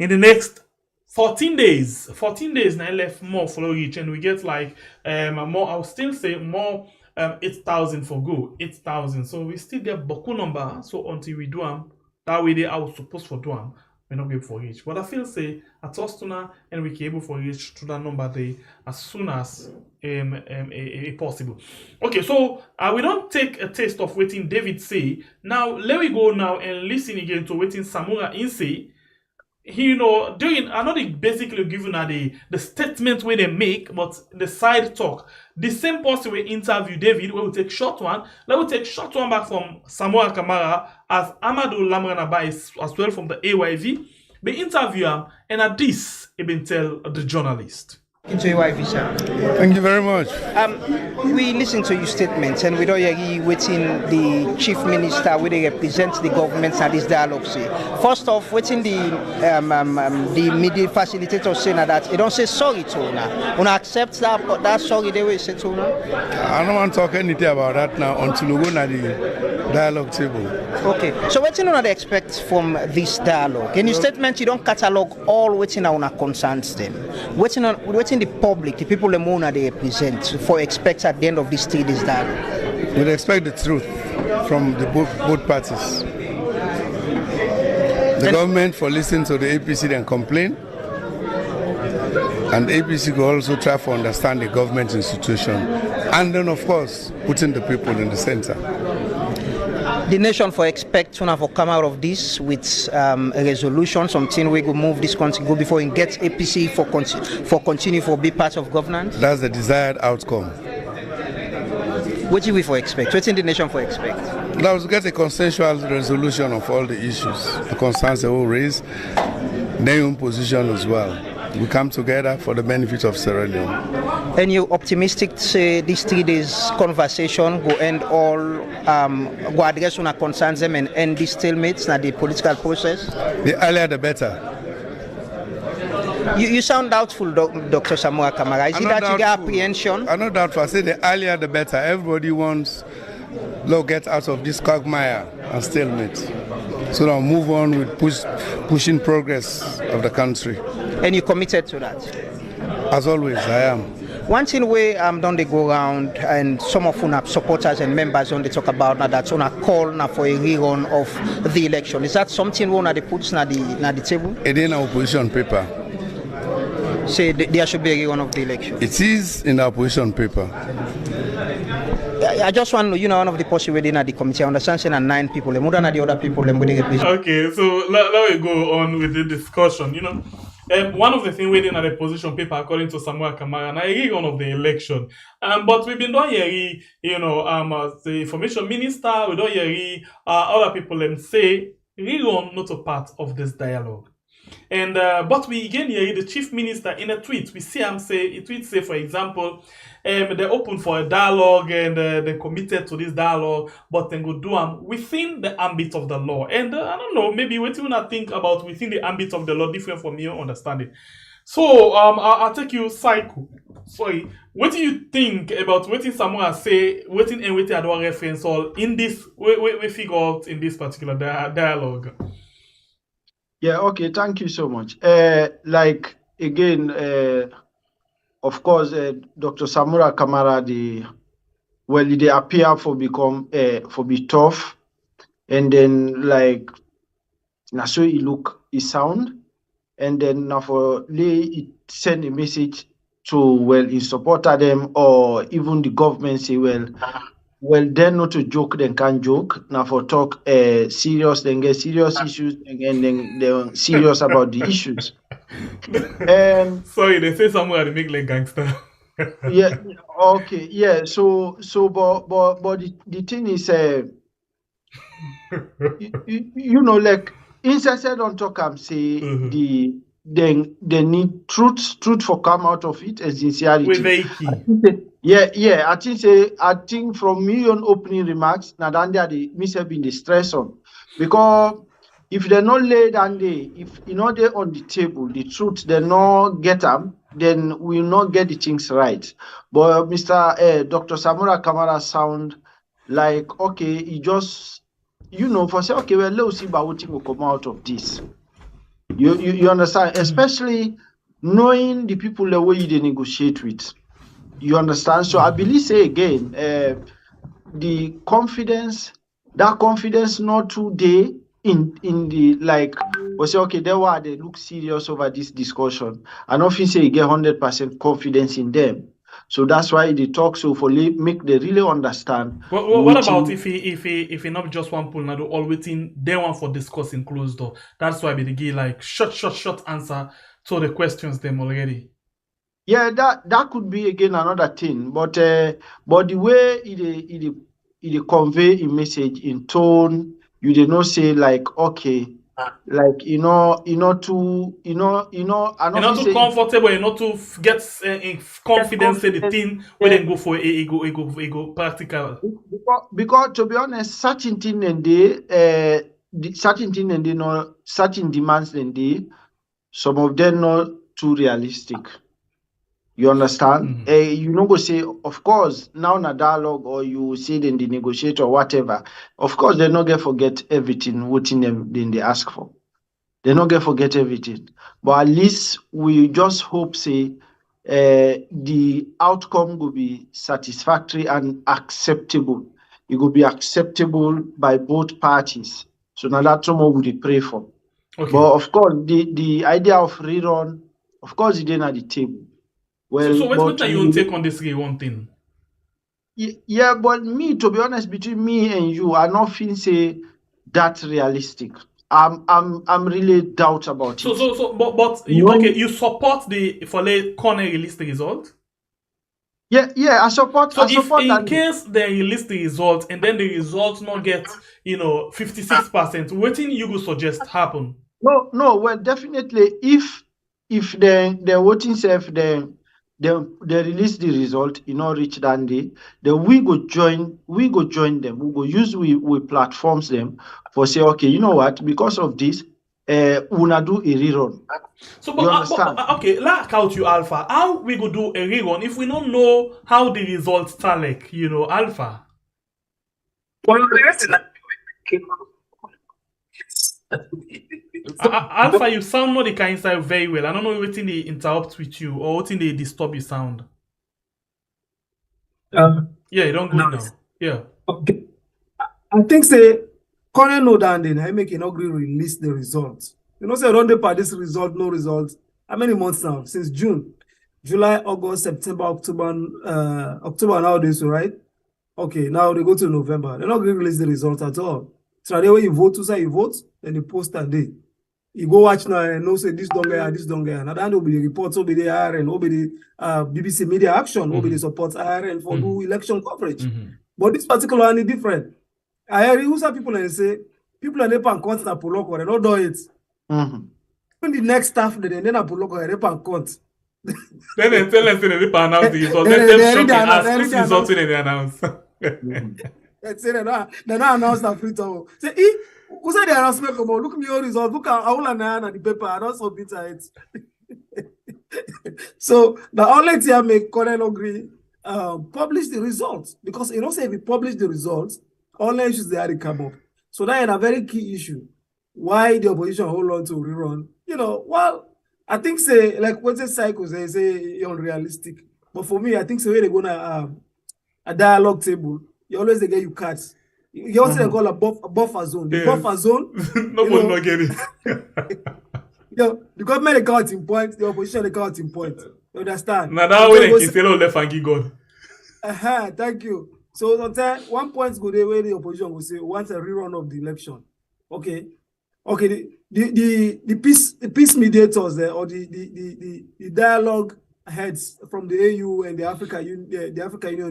in the next 14 days. 14 days now left more for reach and we get like more, I'll still say more 8,000 for go. 8,000. So we still get Boku number. So until we do them. That way they are supposed for doing, we're not able for reach. But I feel say at Tostuna and we can able for reach to that number day as soon as possible. Okay, so we don't take a taste of waiting David say. Now let me go now and listen again to waiting Samura in say. He, you know, doing another basically giving the statement where they make, but the side talk. The same person we interview David, where we take short one. Let me take short one back from Samuel Kamara as Amadou Lamranaba as well from the AYV. We interview him, and at this, he been tell the journalist. Into AYV, sir. Thank you very much. We listen to your statements and we don't hear waiting the chief minister where they represent the government at this dialogue. Say. First off, waiting the media facilitator saying that they don't say sorry to her. Una accept that sorry they will say to her? I don't want to talk anything about that now until we go to the dialogue table. Okay, so what do you expect from this dialogue? In your statement, you don't catalog all waiting on concerns them. Waiting the public, the people they represent, for expect at the end of this 3 days dialogue? We'd expect the truth from the both parties. The government for listening to the APC then complain, and the APC will also try to understand the government institution, and then of course putting the people in the center. The nation for expect to have come out of this with a resolution, something we go move this country go before and get APC for continue for be part of governance. That's the desired outcome. What do we for expect? What's in the nation for expect? Now to get a consensual resolution of all the issues, the concerns they will raise, their own position as well. We come together for the benefit of Sierra Leone. And you optimistic say these 3 days conversation go end all go address on concerns them and end these stalemates na the political process? The earlier the better. You sound doubtful, Dr. Samuel Kamara. Is it that you get apprehension? I'm not doubtful. I say the earlier the better. Everybody wants to get out of this quagmire and stalemate. So now move on with pushing progress of the country. And you committed to that? As always, I am. One thing we don't they go around and some of our supporters and members don't they talk about now that's on a call now for a rerun of the election. Is that something we want to put na the table? It in our opposition paper. Say there should be a rerun of the election. It is in our opposition paper. I just want to know, one of the possible within the committee, I understand saying 9 people, more than the other people. Okay, so let me go on with the discussion. You know, one of the things within the position paper, according to Samuel Kamara, and I agree on of the election. But we've been doing here, you know, as the information minister, we don't hear other people them say, rerun not a part of this dialogue. And but we again hear the chief minister in a tweet. We see him say, a tweet say, for example, they're open for a dialogue and they're committed to this dialogue, but then go do them within the ambit of the law. And I don't know, maybe what you wanna think about within the ambit of the law different from your understanding. So I'll take you cycle. Sorry, what do you think about what Samuel say? What and what I don't reference all in this? We figure out in this particular dialogue. Yeah, okay, thank you so much. Like again, of course, Dr. Samura Kamara, they appear for be tough, and then like now so he sound, and then now for it send a message to in support of them, or even the government say then not to joke, then can't joke. Now for talk serious, then get serious issues, and then they're serious about the issues. Sorry, they say somewhere they make like gangster. Yeah, okay, yeah. So but the thing is, you know, like instead on talk say they need truth for come out of it and sincerity. We're very key. Yeah. I think from me on opening remarks, now then they miss have been the stress on, because if they're not laid and if you know they're on the table, the truth they not get them, then we'll not get the things right. But Mr. Dr. Samura Kamara sound like okay, he just for say okay, well let's see about what will come out of this. You understand, especially knowing the people the way they negotiate with. You understand? So I believe say again, the confidence, that confidence not today in the like we say okay, they look serious over this discussion. And often say you get 100% confidence in them. So that's why they talk so for make they really understand. What about if he not just one pool now all waiting they want for discussing closed door? That's why they give like short answer to the questions them already. Yeah, that could be again another thing, but the way it convey a message in tone, you did not say like okay, like you're not too comfortable, you're not too get confidence say the thing where they go for a go practical. Because to be honest, certain thing and certain thing and no certain demands and some of them not too realistic. You understand? You know, go say, of course, now in a dialogue or you say in the negotiator or whatever, of course, they're not going to forget everything what in them then they ask for. They're not going to forget everything. But at least we just hope, say, the outcome will be satisfactory and acceptable. It will be acceptable by both parties. So now that's what we pray for. Okay. But of course, the idea of rerun, of course, it ain't at the table. Well, so what you take on this one thing? Yeah, but me, to be honest, between me and you, I not feel say that realistic. I'm really doubt about it. So, but you support for the corner release the result? Yeah, I support. So I support in case they release the result and then the result not get 56%, what thing you would suggest happen? No. Well, definitely, if the voting self they release the result, reach that day, then we go join them. We go use we platforms them for say, okay, you know what, because of this, una do a rerun. So but okay, like out you Alpha, how we go do a rerun if we don't know how the results tally, Alpha? Alpha, you sound not the kind sound very well. I don't know what they interrupt with you or what they disturb your sound. Yeah, you don't go now. Yeah. Okay. I think say current no down then I make an agree release the results. Say around the part this result, no results. How many months now? Since June, July, August, September, October nowadays, right? Okay, now they go to November. They're not going to release the results at all. So the way you vote to say you vote, then you post that day. You go watch now and know say this don't get. Now that will be the reports, will be the IRN, will be the BBC Media Action, will be the support IRN for do election coverage. But this particular one is different. I hear who some people and say people are never count na poloko, they don't do it. When the next staff they then a poloko, they never count. Then they tell us they never announce the results. Then they ask which results they announce. Let's say they don't announce that free tower. Say, who said the announcement come on? Look me your results. Look at all the paper. I don't submit it. So the only thing I make Colonel agree publish the results, because you know say if we publish the results, all the issues they had to come up. So that is a very key issue. Why the opposition hold on to rerun? You know, well, I think say like what's the cycles they say unrealistic. But for me, I think say they're gonna a dialogue table. You always they get you cuts. You also call a buffer zone. The buffer zone. Nobody not get it. The government they counting point, the opposition they counting point. You understand? Now that way they can say left and give God. Thank you. So sometimes 1 point go the way the opposition will say wants a rerun of the election. Okay. The peace mediators there, or the dialogue heads from the AU and the African Union,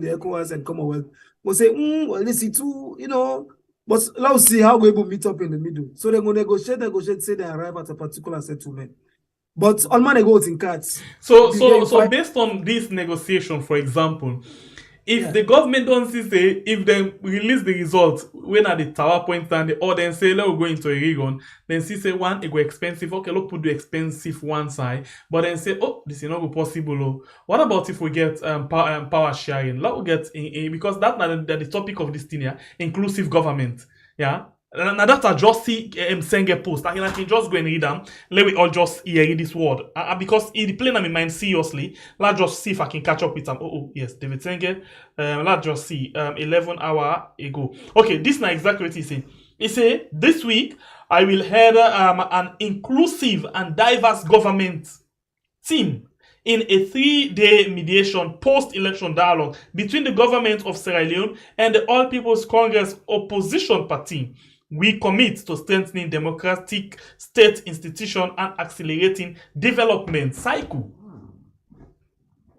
the ECOWAS and Commonwealth will say, well, let's see too, you know, but let's see how we able to meet up in the middle. So they're going to negotiate, say they arrive at a particular settlement. But on man they go in cards. So based on this negotiation, for example, if the government don't see say if they release the results when at the tower point and or then say let's go into a recon, then see say one it go expensive. Okay, look put the expensive one side, but then say this is not possible. Oh. What about if we get power sharing? Let we get because that's not the topic of this thing here, inclusive government. Yeah. Now that I just see Senge post, I can just go and read them. Let me all just hear this word. Because it plain on my mind seriously. Let's just see if I can catch up with them. Oh yes, David Senge. Let's just see. 11 hours ago. Okay, this is not exactly what he said. He said, this week I will head an inclusive and diverse government team in a 3-day mediation post-election dialogue between the government of Sierra Leone and the All People's Congress opposition party. We commit to strengthening democratic state institution and accelerating development cycle.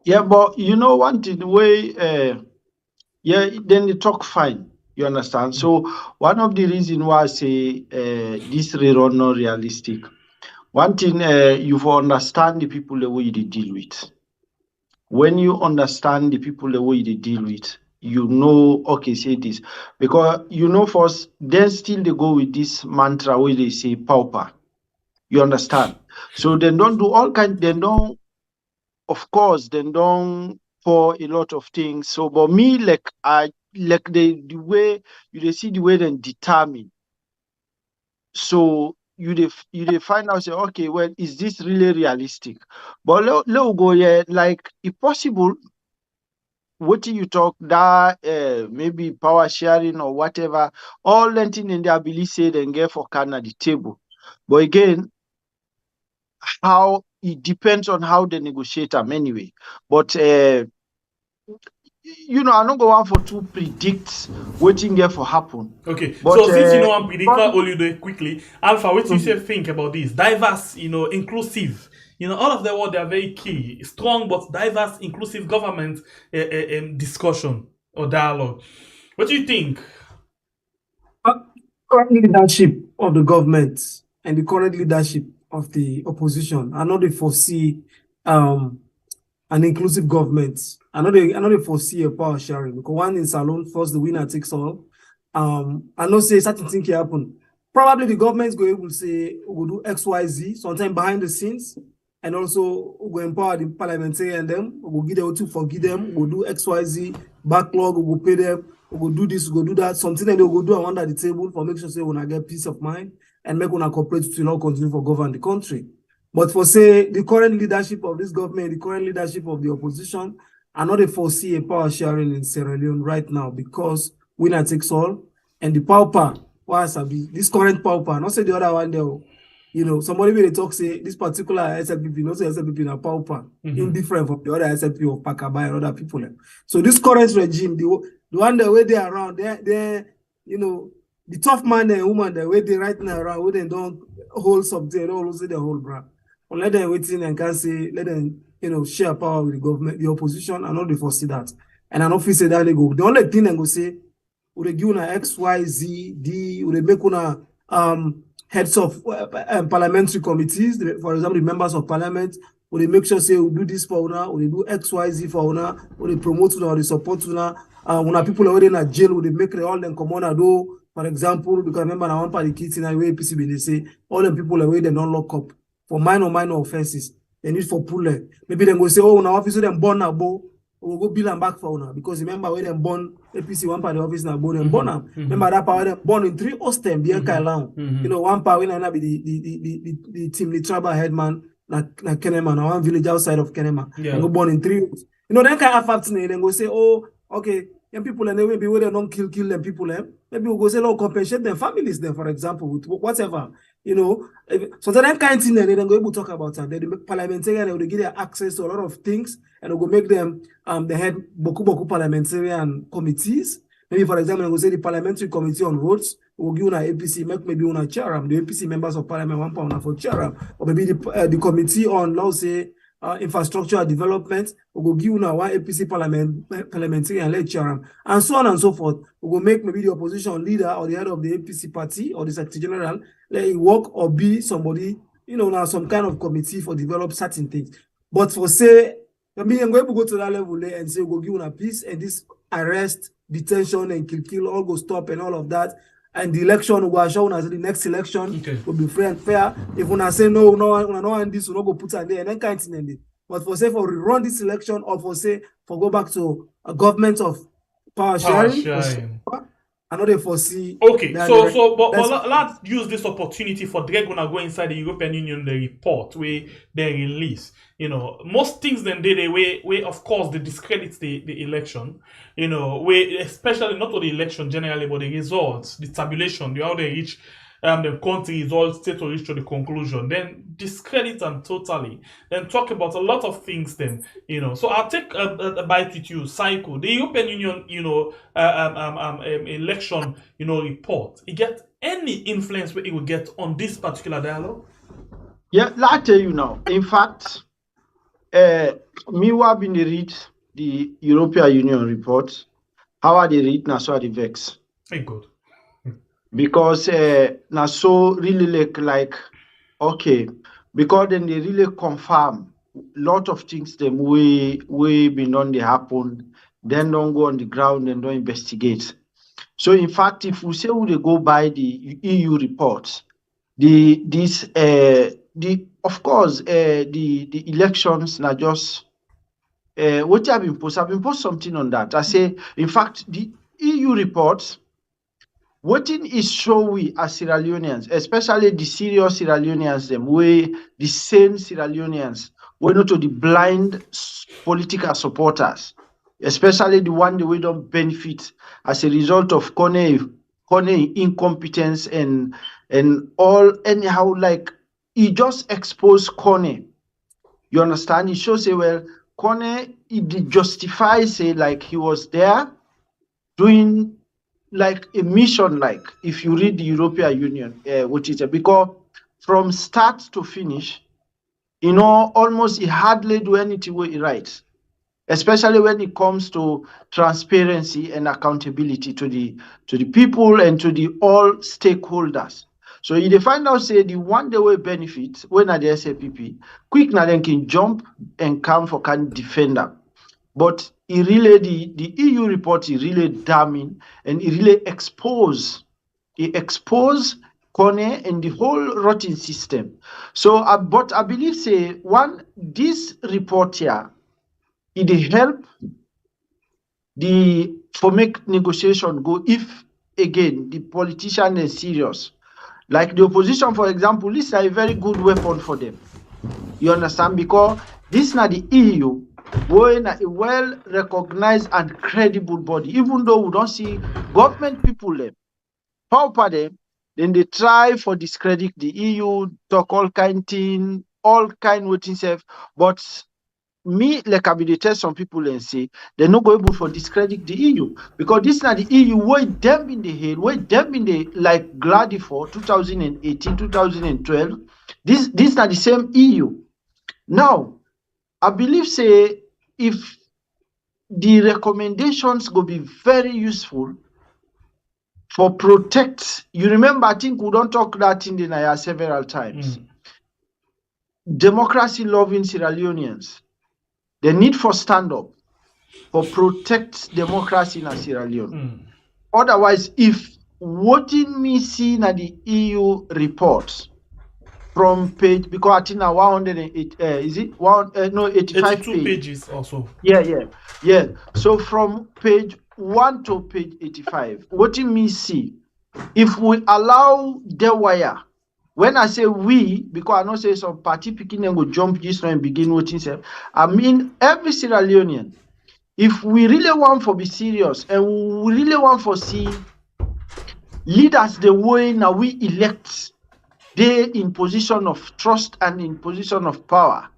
Yeah, but you know one thing, the way, then they talk fine. You understand? So one of the reasons why I say this rerun not realistic. One thing you understand the people the way they deal with. When you understand the people the way they deal with, you know, okay, say this. Because, you know, first, then still they go with this mantra where they say pauper. You understand? So they don't do all kinds, they don't, of course, they don't for a lot of things. So, but me, like the way, you see the way they determine. So, you find out, say, okay, well, is this really realistic? But let go, yeah, like, if possible, what you talk that maybe power sharing or whatever, all that thing in their belief say then get for can at the table. But again, how it depends on how they negotiate them anyway. But you know, I'm not going for to predict waiting there for happen. Okay, but, so since you know I'm predicting, all you do quickly, Alpha, what you say think about this? Diverse, you know, inclusive. You know, all of the world, they are very key. Strong but diverse, inclusive government discussion or dialogue. What do you think? Current leadership of the government and the current leadership of the opposition, I know they foresee an inclusive government. I know they foresee a power sharing. Because one in Salon, first the winner takes all. I know say certain thing can happen. Probably the government will say we'll do XYZ, sometime behind the scenes. And also, we'll empower the parliamentarians and them. We'll give them to forgive them. We'll do XYZ, backlog, we'll pay them. We'll do this, we'll do that. Something that they will do under the table for make sure say when I get peace of mind and make una cooperate to not continue for govern the country. But for say the current leadership of this government, the current leadership of the opposition, I know they foresee a power sharing in Sierra Leone right now because winner takes all. And the pauper, this current pauper, not say the other one there. You know, somebody when they talk say this particular SLPP, not say SLPP in a pauper, indifferent from the other SLP of Pakaba and other people. So this current regime, the one that way they around, they you know, the tough man and woman that way they right now around, where they don't hold something, they don't say the whole bra. But let them wait in and can say, let them, you know, share power with the government, the opposition, and not they foresee that. And I don't feel say that they go. The only thing they go say, would they give una X, Y, Z, D, would they make una heads of parliamentary committees, for example, the members of parliament, will they make sure say we do this for una, will they do X, Y, Z for una, will they promote una, will they support una, when people are already in a jail, will they make all them come on a do, for example, because remember now one part of the kids in a way PCB they say all the people are where they don't lock up for minor offenses. they need for pull. Maybe they go say, oh, now office them born now, we'll go bill them back for now. Because remember when them born APC, one part of the office now born them born them. Remember that part them born in 3 Ostem, you know, one part when I be the team, the tribal headman, like Kenema, or one village outside of Kenema. Yeah. Go born in 3. You know, then kind of facts then go say, oh, okay, and people and they maybe where they don't kill them people, maybe we'll go say, oh, compensate them families then, for example, with whatever. You know, so that kind of thing, then they go able to talk about that. The parliamentarian, they will give them access to a lot of things, and they will make them the head boku parliamentarian committees. Maybe, for example, they will say the parliamentary committee on roads will give una APC, maybe una chair, the APC members of parliament £1 for chair, or maybe the committee on, let's say, infrastructure development, we will give una one APC parliamentarian lecturer, and so on and so forth. We will make maybe the opposition leader or the head of the APC party or the secretary general let it work or be somebody, you know, now some kind of committee for develop certain things. But for say, I mean, I'm going to go to that level and say we'll give una peace and this arrest, detention, and kill all go stop and all of that. And the election will show us the next election will be free and fair. If we say no, and this will not go put on there and then can't end it. But for say for rerun this election or for say for go back to a government of power sharing. I know they foresee. Okay, but let's use this opportunity for they're gonna go inside the European Union the report where they release. You know, most things then they way of course they discredit the election. You know, where especially not only the election generally, but the results, the tabulation, how they reach the country results, state to reach to the conclusion, then discredit them totally. Then talk about a lot of things. Then you know, so I'll take a bite with you. Cycle the European Union, you know, election, you know, report. It get any influence where it will get on this particular dialogue? Yeah, I'll tell you now. In fact, me have been read the European Union report. How are they read now? So are they vex. Very good. Because now so really like okay, because then they really confirm lot of things them we been on they happen, then don't go on the ground and don't investigate. So in fact, if we say we they go by the EU reports, the elections now just what I've imposed something on that. I say in fact the EU reports. What is show we as Sierra Leoneans, especially the serious Sierra Leoneans, them we the same Sierra Leoneans, we not to the blind political supporters, especially the one that we don't benefit as a result of Kone incompetence and all anyhow like he just exposed Kone. You understand? He shows say well Kone it justifies say like he was there doing like a mission, like if you read the European Union, which is because from start to finish, you know, almost he hardly do anything where he writes, especially when it comes to transparency and accountability to the people and to the all stakeholders. So if they find out say the one day will benefit when at the SAPP, quick now then can jump and come for can defend them. But he really the EU report is really damning and it really expose Kone and the whole rotten system. So but I believe say this report here it help for make negotiation go if again the politician is serious. Like the opposition, for example, this is a very good weapon for them. You understand? Because this is not the EU. We're in a well-recognized and credible body, even though we don't see government people there. Power them, then they try for discredit the EU, talk all kind thing, all kind of things. But me, like I be tell some people and say they're not going able for discredit the EU because this is not the EU. Wait them in the head, wait them in the like Glady for 2018, 2012. This is not the same EU. Now, I believe say if the recommendations go be very useful for protect. You remember, I think we don't talk that in the Naya several times. Democracy loving Sierra Leoneans, the need for stand up for protect democracy in Sierra Leone. Otherwise, if what in me see na the EU reports, from page, because I think now 108, is it one? No, 85 82 pages also. Yeah. So from page 1 to page 85, what you mean see, if we allow the wire, when I say we, because I know say some party picking and go jump this and begin watching self, I mean every Sierra Leonean, if we really want to be serious and we really want to see leaders the way now we elect, they in position of trust and in position of power,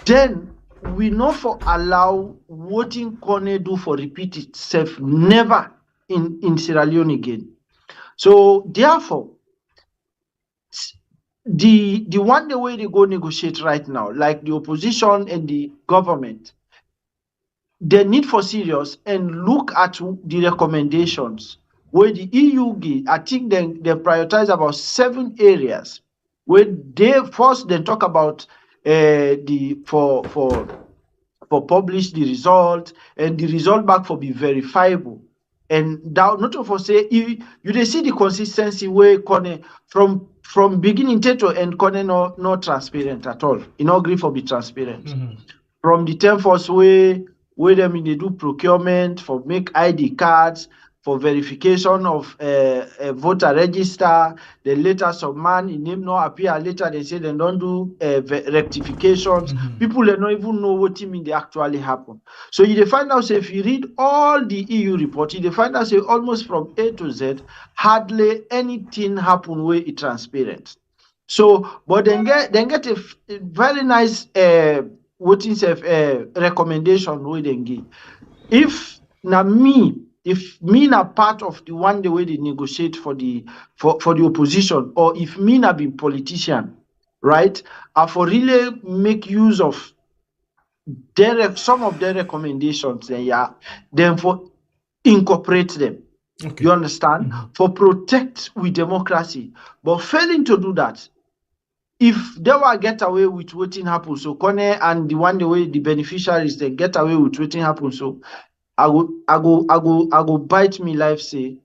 then we not for allow voting corner do for repeat itself never in Sierra Leone again. So therefore, the one the way they go negotiate right now, like the opposition and the government, they need for serious and look at the recommendations where the EU give. I think they prioritize about 7 areas where they first then talk about the for publish the result, and the result back for be verifiable. And that not for say you they see the consistency where from beginning to end not transparent at all. You know, agree for be transparent. From the term first way them in they do procurement for make ID cards, for verification of a voter register. Then later some man in name no appear, later they say they don't do rectifications. People they don't even know what mean they actually happen. So you find out say if you read all the EU report, you find out say almost from A to Z, hardly anything happen where it's transparent. So but then get a very nice voting recommendation where they give. If me na part of the one the way they negotiate for the opposition, or if me na be politician, right, I for really make use of some of their recommendations, then for incorporate them. Okay. You understand? For protect with democracy, but failing to do that, if they will get away with waiting happen, so Kone and the one the way the beneficiaries they get away with waiting happen, so I go bite me life say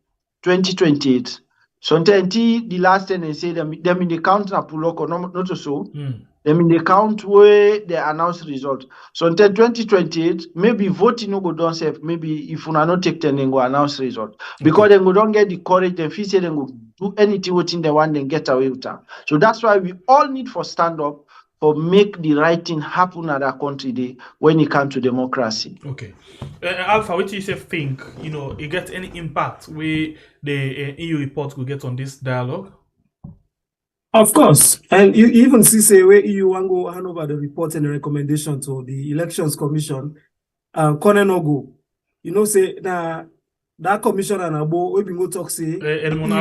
2028. So the last thing they say them in the count na pull up not so. Them in the count where they announce result. So until 2028, maybe voting no go down safe. Maybe if una not take 10, then go announce result. Because then go don't get the courage, then feel say then go do anything waiting the one then get away with that. So that's why we all need for stand up for make the right thing happen at our country day when it comes to democracy. Okay. Alpha, what do you say think, it gets any impact where the EU report will get on this dialogue? Of course. And you even see say where EU want go hand over the report and the recommendation to the Elections Commission, Kone no go. Say that commission and abo we been go talk say Edmond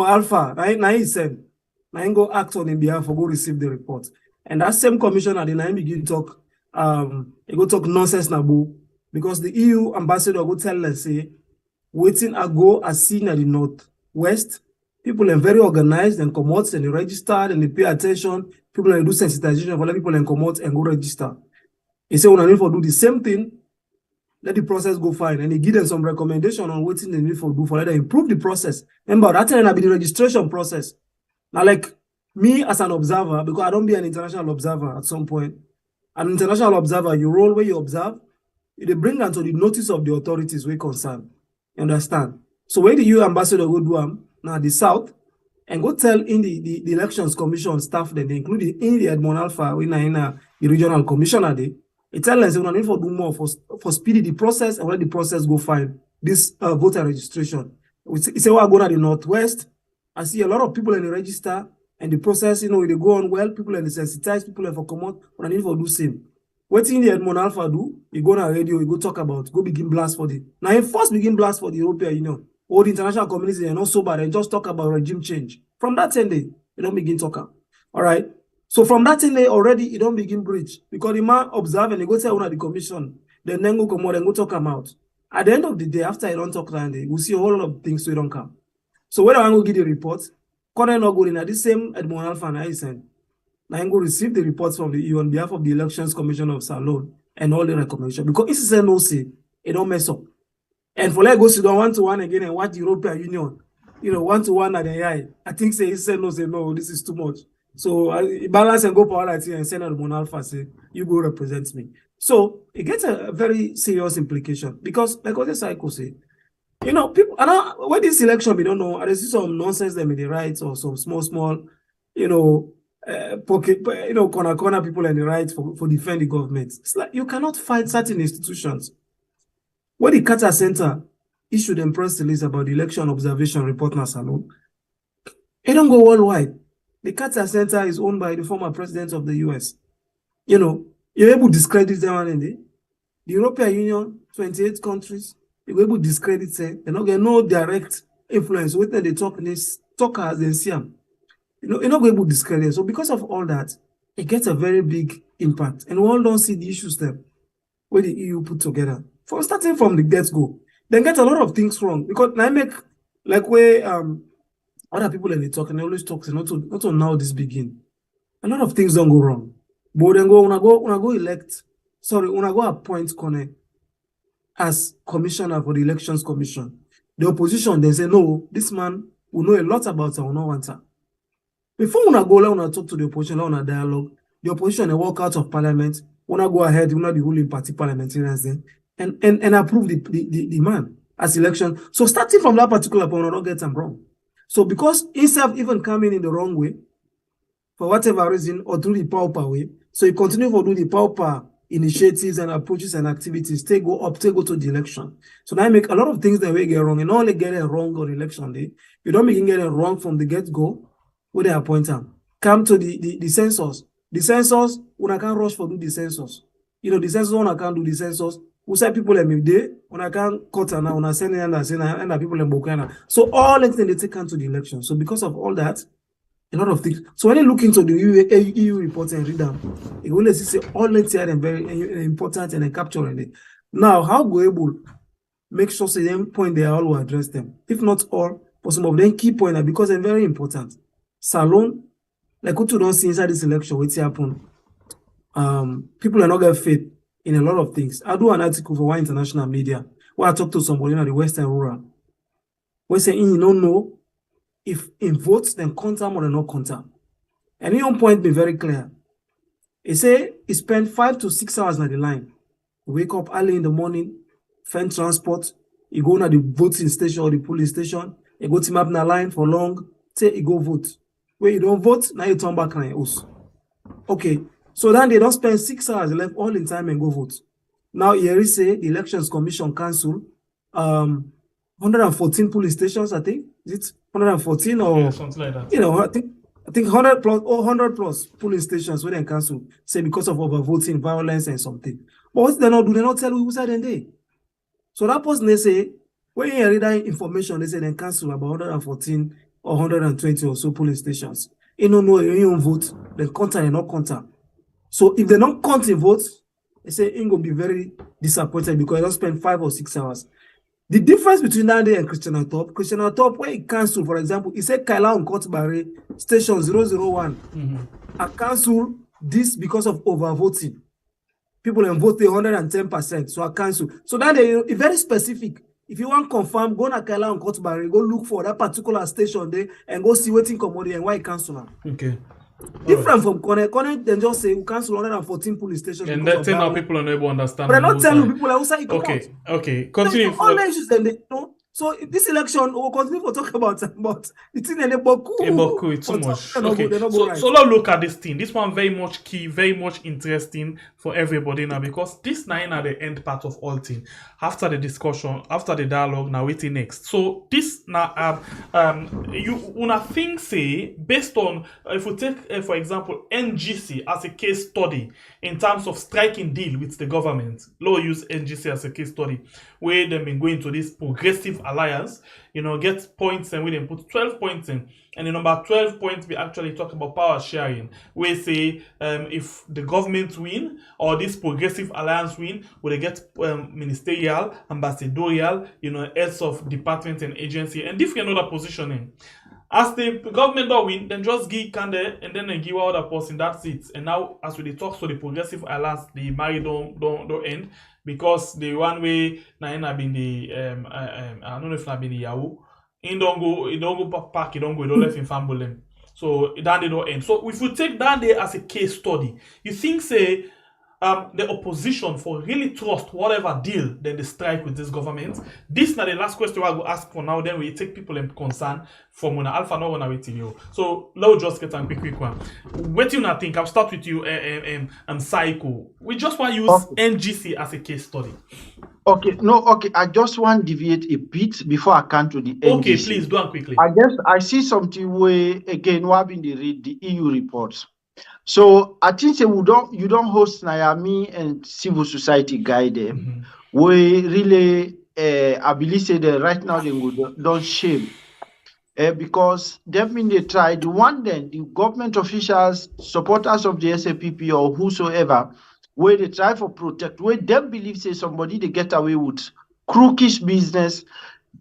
Alpha, right? Now he said now he go act on in behalf for go receive the report. And that same commissioner then I begin talk he go talk nonsense nabo, because the EU ambassador go tell us say waiting a go as seen at the northwest. People are very organized and come out and they register and they pay attention. People are do sensitization for let people and come out and go register. He said when I need for do the same thing, let the process go fine. And he give them some recommendation on what they need for do for let them improve the process. Remember that time be the registration process. Now like me as an observer, because I don't be an international observer at some point. An international observer, you roll where you observe, they bring them to the notice of the authorities where concerned. You understand? So where the EU ambassador go do now the South and go tell in the Elections Commission staff that they including in the Edmond Alpha in the regional commissioner they tell us we need for do more for speedy the process and let the process go fine. This voter registration. We say we're going to the northwest. I see a lot of people in the register and the process, they go on well, people are sensitized, people are for come out, but I need for do same. What in the Edmond Alpha do, you go on radio, you go talk about, go begin blast for the now you first begin blast for the European Union. All the international community are not sober and just talk about regime change. From that 10 day, you don't begin talking. All right. So from that 10 day already, you don't begin breach. Because the man observe and they go tell one of the commission, then go come out and go talk them out. At the end of the day, after you don't talk that day, we'll see a whole lot of things so you don't come. So when I go give the report, Corner not going at the same Edmond Alpha and I send. Now I'm going to receive the reports from the EU on behalf of the Elections Commission of Salon and all the recommendations. Because it's a no say, it don't mess up. And for let go sit down 1-to-1 again and watch the European Union 1-to-1 at the AI. I think say no, this is too much. So balance and go power IT and send out the alpha say you go represent me. So it gets a very serious implication because like what the cycle say, people when this election we don't know, I see some nonsense them in the right or some small, pocket, corner people in the right for defend the government. It's like you cannot find certain institutions. When the Carter Center issued a press release about the election observation report now alone, it don't go worldwide. The Carter Center is owned by the former president of the US. You're able to discredit them and the European Union, 28 countries, you're able to discredit them. They're not getting no direct influence. When they talk as they see them. You're not able to discredit. So because of all that, it gets a very big impact. And we all don't see the issues there where the EU put together. For starting from the get-go, they get a lot of things wrong. Because I make like where other people in the talk and they always talk, not to now this begin. A lot of things don't go wrong. But then when I go appoint Kone as commissioner for the elections commission. The opposition they say no, this man will know a lot about her, will not want her. Before when I talk to the opposition, when I dialogue, the opposition they walk out of parliament, when I go ahead, when I the ruling party parliamentarians then and approve the man as election. So starting from that particular point, I don't get them wrong. So because instead of even coming in the wrong way, for whatever reason, or through the pauper way, so you continue to do the pauper initiatives and approaches and activities, go to the election. So now I make a lot of things that we get wrong, and not only get it wrong on election day, you don't make it wrong from the get-go, where they appoint them. Come to the census. The census, when I can't rush for do the census. The census, when I can't do the census, we say people in me day, when I can't cut and when I send in and people in Bokana. So all that they take to the election. So because of all that, a lot of things. So when you look into the EU report and read them, you will see all that are very important and capturing it. Now, how go able make sure say them point they all will address them. If not all, but some of them key point because they're very important. Salon, like what you don't see inside this election, what's happen. People are not getting faith in a lot of things. I do an article for one international media where I talk to somebody in the Western rural. We say you don't know if in votes then count them or they not count them. And your point be very clear. He say he spend 5 to 6 hours on the line. You wake up early in the morning, find transport, you go to the voting station or the polling station, you go to map in the line for long, say you go vote. When you don't vote, now you turn back on your house. Okay. So then they don't spend 6 hours left all in time and go vote. Now here is say the Elections Commission cancel 114 polling stations, I think. Is it 114 or Yeah, something like that. I think 100 plus polling stations where they cancel, say because of overvoting, violence, and something. But what they not do, they not tell you who's at day. So that person they say, when you read that information, they say they cancel about 114 or 120 or so polling stations. You don't know you don't vote, they count and not count. So if they don't count in votes, they say you're going to be very disappointed because they don't spend 5 or 6 hours. The difference between that day and Christian Top, where he cancelled, for example, he said Kaila on Kotbare, station 001, I cancel this because of overvoting. People have voted 110%, so I cancel. So that day, very specific. If you want to confirm, go to Kaila on Kotbare, go look for that particular station there and go see waiting commodity and why he cancel. Okay. Different from Kone, then just say we cancel 114 police stations. And that's how people are not able to understand. But I'm not telling people who say okay. Continue. All the issues then so this election we'll continue to talk about it, but it's in a boku. It's too much. Okay. So let's look at this thing. This one very much key, very much interesting for everybody now because this now are the end part of all thing. After the discussion, after the dialogue, now waiting next. So this now you una think say based on if we take for example NGC as a case study in terms of striking deal with the government. Law use NGC as a case study where they've been going to this progressive alliance, get points and we then put 12 points in. And the number 12 points, we actually talk about power sharing. We say if the government win or this progressive alliance win, will they get ministerial, ambassadorial, heads of department and agency and different other positioning. As the government don't win, then just give Kande and then they give other person that seats. And now as we talk to the progressive alliance, the marriage don't end. Because the one way Naina been the I don't know if I've been the Yahoo He don't go park, he don't left in Fambolem. So that they don't end. So if we take that day as a case study, you think say the opposition for really trust whatever deal then they strike with this government. This now the last question I will ask for now. Then we take people in concern from when Alpha no one waiting you. So let's just get a quick one. What do you think? I'll start with you. Psycho. We just want to use NGC as a case study. Okay, no, okay. I just want to deviate a bit before I come to the NGC. Okay, please do it quickly. I see something where again we have been read the EU reports. So I think say you don't host Naomi and civil society guide them. We really I believe say that right now they don't shame. Because they've been they try the one then the government officials, supporters of the SAPP or whosoever, where they try for protect, where them believe say somebody they get away with crookish business,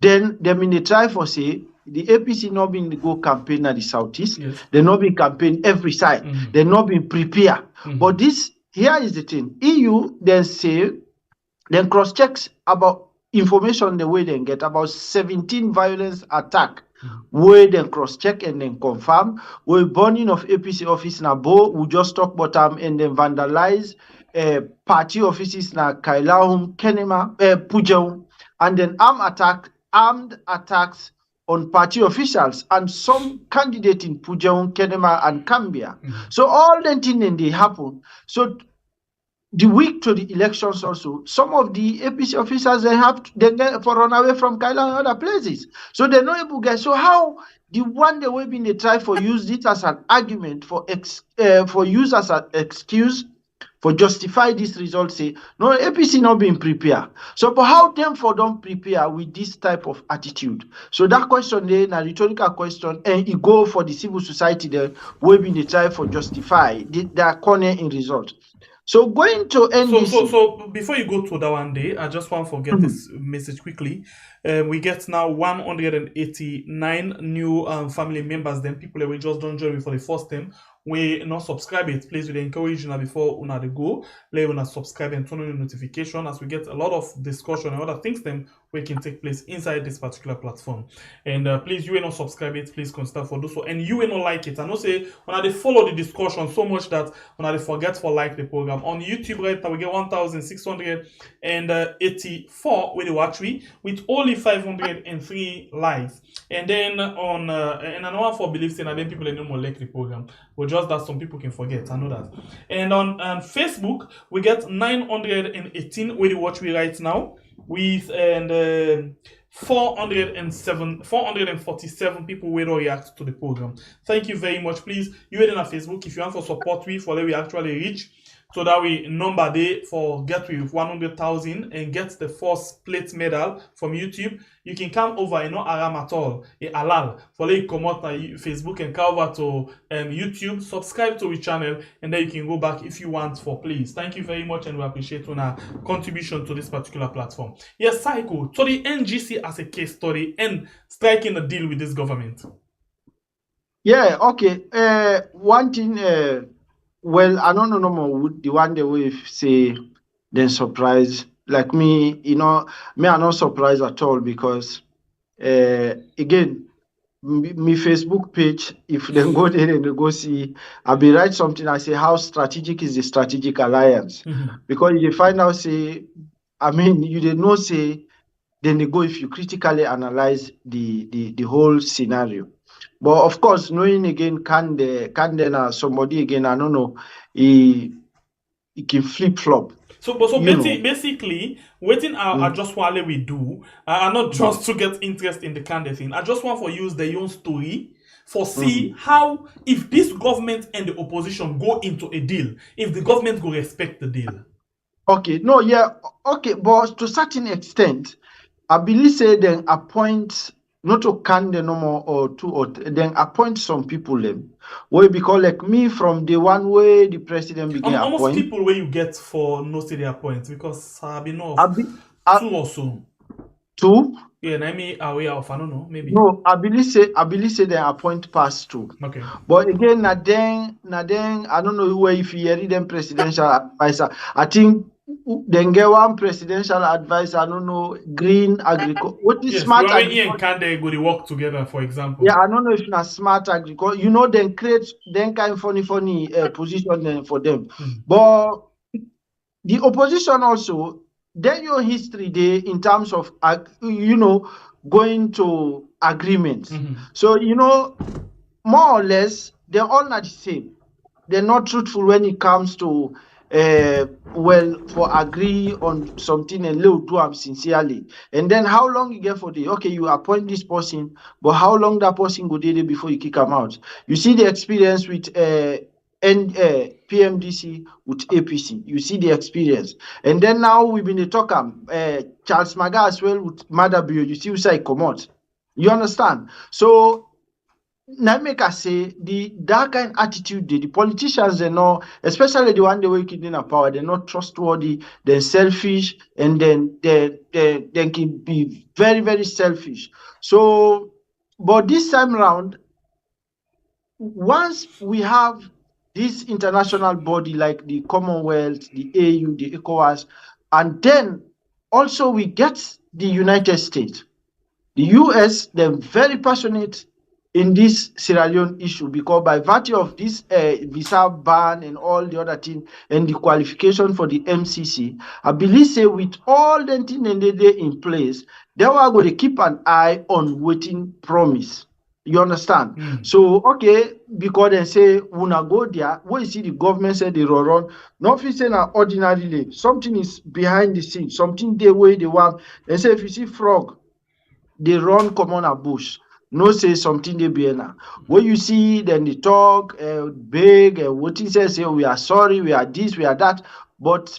then they mean they try for say the APC not been go campaign at the southeast, they not been campaign every side, they not been prepared. But this here is the thing: EU then say then cross checks about information the way they get about 17 violence attack. Where then cross check and then confirm. We burning of APC office na Bo, we just talk about them and then vandalize party offices na Kailahum, Kenema, Pujaum, and then armed attacks on party officials and some candidate in Pujaum, Kenema, and Cambia. So all that thing they happen. So the week to the elections also, some of the APC officers they get for run away from Kaila and other places. So they're not able to get. So how the one the way been they try for use this as an argument for use as an excuse for justify this result, say no APC not being prepared. So but how them for don't prepare with this type of attitude? So that question then a rhetorical question and it go for the civil society there where been they try for justify their corner in result. So going to NDC. So before you go to that one day, I just want to forget this message quickly. We get now 189 new family members. Then people that we just don't join me for the first time. We not subscribe it. Please, we encourage you now before una to go. Let una subscribe and turn on the notification as we get a lot of discussion and other things then we can take place inside this particular platform. And please, you will not subscribe it. Please consider for do so. And you will not like it. I know say when they follow the discussion so much that when they forget for like the program on YouTube right now we get 1,684 with the watch with only 503 likes. And then on and I know for beliefs and then people no more like the program. But just that some people can forget. I know that. And on Facebook we get 918 with the watch right now with 447 people will react to the program. Thank you very much. Please, you in our Facebook if you want for support for let we actually reach so that we number day for get with 100,000 and get the first plate medal from YouTube. You can come over, aram at all. Alal for let you come out on Facebook and come over to YouTube, subscribe to the channel, and then you can go back if you want for please. Thank you very much, and we appreciate your contribution to this particular platform. Yes, Psycho, so the NGC as a case study and striking a deal with this government. Yeah, okay. One thing, well, I don't know more the one day we say then surprise. Like me, me I'm not surprised at all because again, me Facebook page, if they go there and they go see, I'll be write something, I say how strategic is the strategic alliance. Because you find out say, I mean, you didn't know say, then they go if you critically analyze the whole scenario. But of course, knowing again, can then somebody again, I don't know, he can flip flop. So basically, waiting I just want we do, I not just to get interest in the kind of thing. I just want to use their own story for see how if this government and the opposition go into a deal, if the government will respect the deal. Okay, no, yeah, okay, but to a certain extent, I believe say then appoint not to can the normal or two or then appoint some people them. Where because like me from the one way the president began almost appoint people where you get for no say they appoint because I be no two or so. Two? Yeah, I mean aware of I don't know maybe. No, I believe say they appoint past two. Okay. But again, na then I don't know where if you hear them presidential advisor. I think then get one presidential advice, I don't know, green agriculture. What is Yes, smart Rawe and agriculture? Kande go to work together, for example. Yeah, I don't know if na smart agriculture. You know, then create then kind funny position then for them. But the opposition also, then your history there in terms of going to agreements. So more or less they're all not the same. They're not truthful when it comes to for agree on something and they'll do them sincerely. And then how long you get for the you appoint this person, but how long that person go there before you kick them out? You see the experience with PMDC with APC. You see the experience. And then now we've been talking Charles Maga as well with MAADA. You see who say come out. You understand? So now make us say that kind of attitude, the politicians, they know, especially the one they working in power, they're not trustworthy, they're selfish, and then they can be very, very selfish. So, but this time around, once we have this international body like the Commonwealth, the AU, the ECOWAS, and then also we get the United States. The US, they're very passionate in this Sierra Leone issue because by virtue of this visa ban and all the other things and the qualification for the MCC, I believe say with all the things in place, they are going to keep an eye on waiting promise. You understand? So, because they say, una go there, where you see the government say they run, nothing say an ordinary lane. Something is behind the scenes, something they way they want. They say, if you see frog, they run common a bush. No say something they be now. When you see, then they talk big, what he says, say, we are sorry, we are this, we are that. But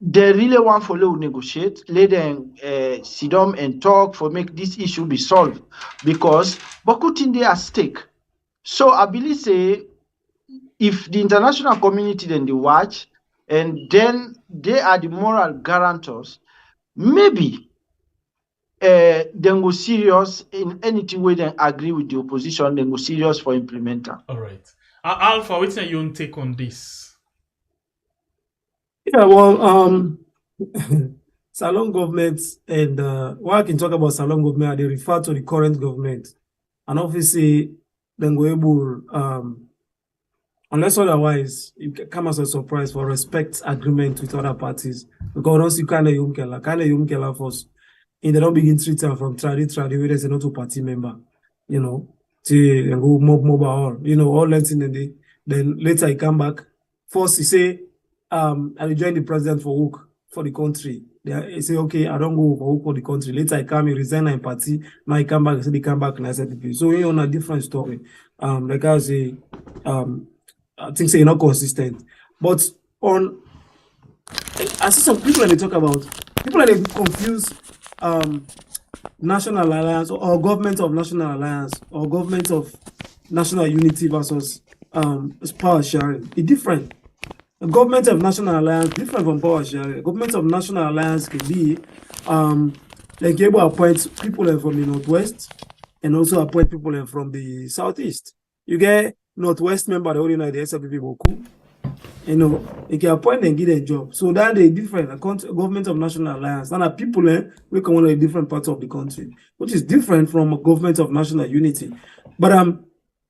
they really want for to negotiate, let them sit down and talk for make this issue be solved because Bakutin they are at stake. So I believe say if the international community then they watch and then they are the moral guarantors, maybe then go serious in anything where they agree with the opposition, then go serious for implementer. All right. Alpha, what's your take on this? Yeah, well, Salon government and what I can talk about Salon government, they refer to the current government. And obviously, then go able, unless otherwise, you can come as a surprise for respect agreement with other parties. Because once you kind of Yumkela first, and they don't begin treating from tradi, where there's not a party member, to go mobile, all letting in the then later he come back. First he say, I join the president for work for the country. They say, okay, I don't go for work for the country. Later I come, he resign in party. Now he come back, I say they come back and I said people. So on a different story. Like I say, I think say not consistent. But I see some people they talk about they confuse national alliance or government of national alliance or government of national unity versus power sharing. It's different. The government of national alliance different from power sharing. The government of national alliance can be like able to appoint people from the northwest and also appoint people from the southeast. You get northwest member, the only know the SLPP Boku. You can appoint and get a job. So that they different. A government of national alliance. And people we come on a different parts of the country, which is different from a government of national unity. But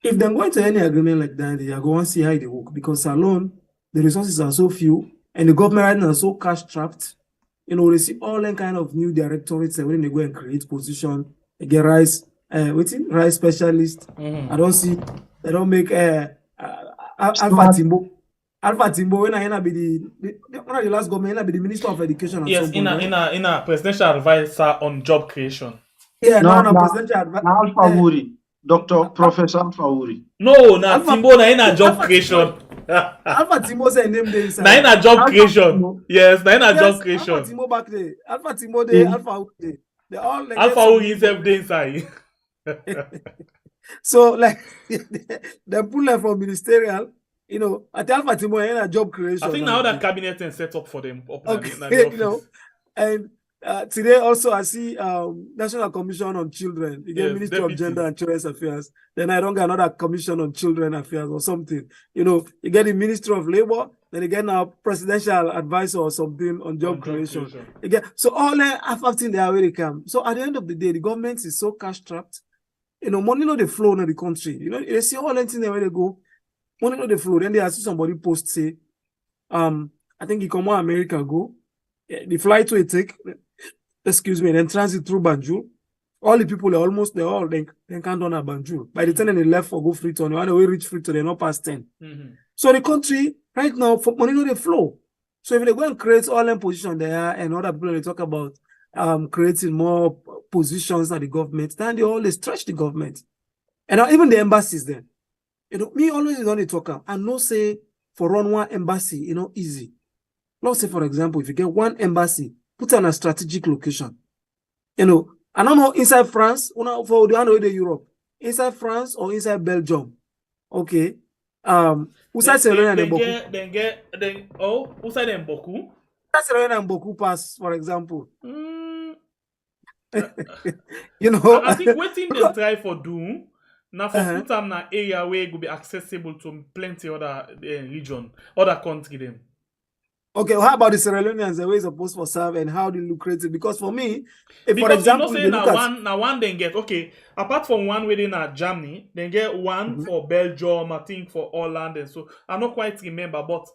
if they're going to any agreement like that, they are going to see how they work because alone the resources are so few and the government right now is so cash trapped. They see all that kind of new directorates and when they go and create position, they get rice specialist. I don't see they don't make Alpha Timbo, when I be the last government, I be the Minister of Education. Yes, in a presidential advisor on job creation. Yeah, no, presidential advisor. Alpha Wuri, Professor Alpha Wuri. No, Timbo na in a job creation. Alpha Timbo say name there inside. Na in a job creation. Yes, na in a job creation. Alpha Timbo back there. Alpha Timbo there. Alpha Wuri. They all like Alpha Wuri himself there inside. So like they pull them from ministerial. At Alpha Timbo in a job creation. I think now that cabinet is set up for them. Okay, and Today also I see National Commission on Children. You get Yes, Ministry of deputy. Gender and Children's Affairs. Then I don't get another Commission on Children Affairs or something. You know, you get the Ministry of Labor. Then you get now Presidential Advisor or something on job creation. You get, so all that half thing they are where they come. So at the end of the day, the government is so cash trapped. You know, money no they flow in the country. You know, they see all that thing there where they go. Money no they flow. Then they see somebody post say, I think he come on America go. The flight will take, excuse me, then transit through Banjul. All the people are almost they can't done at Banjul. By the time they left for go Freetown, when they reach Freetown, they're not past 10. So the country right now for money no they flow. So if they go and create all them positions there and other people they talk about creating more positions at the government, then they always stretch the government. And now even the embassies then. You know, me always is on the talker and no say for run one embassy, you know, easy. Let's say, for example, if you get one embassy, put on a strategic location. You know, I don't know inside France, for the other Europe, inside France or inside Belgium. Okay. Outside Sierra Leone and Boku. Outside them Boku. Outside Sierra Leone and Boku pass, for example. You know, I think what thing they try for do now for put them in an area where it will be accessible to plenty other region, other country them. Okay, well, how about the Sierra Leoneans, the way it's supposed to serve and how they lucrate it? Because for me, if because for example, you know, say now one they get, okay, apart from one within Germany, they get one for Belgium, I think for Holland, and so I don't quite remember, but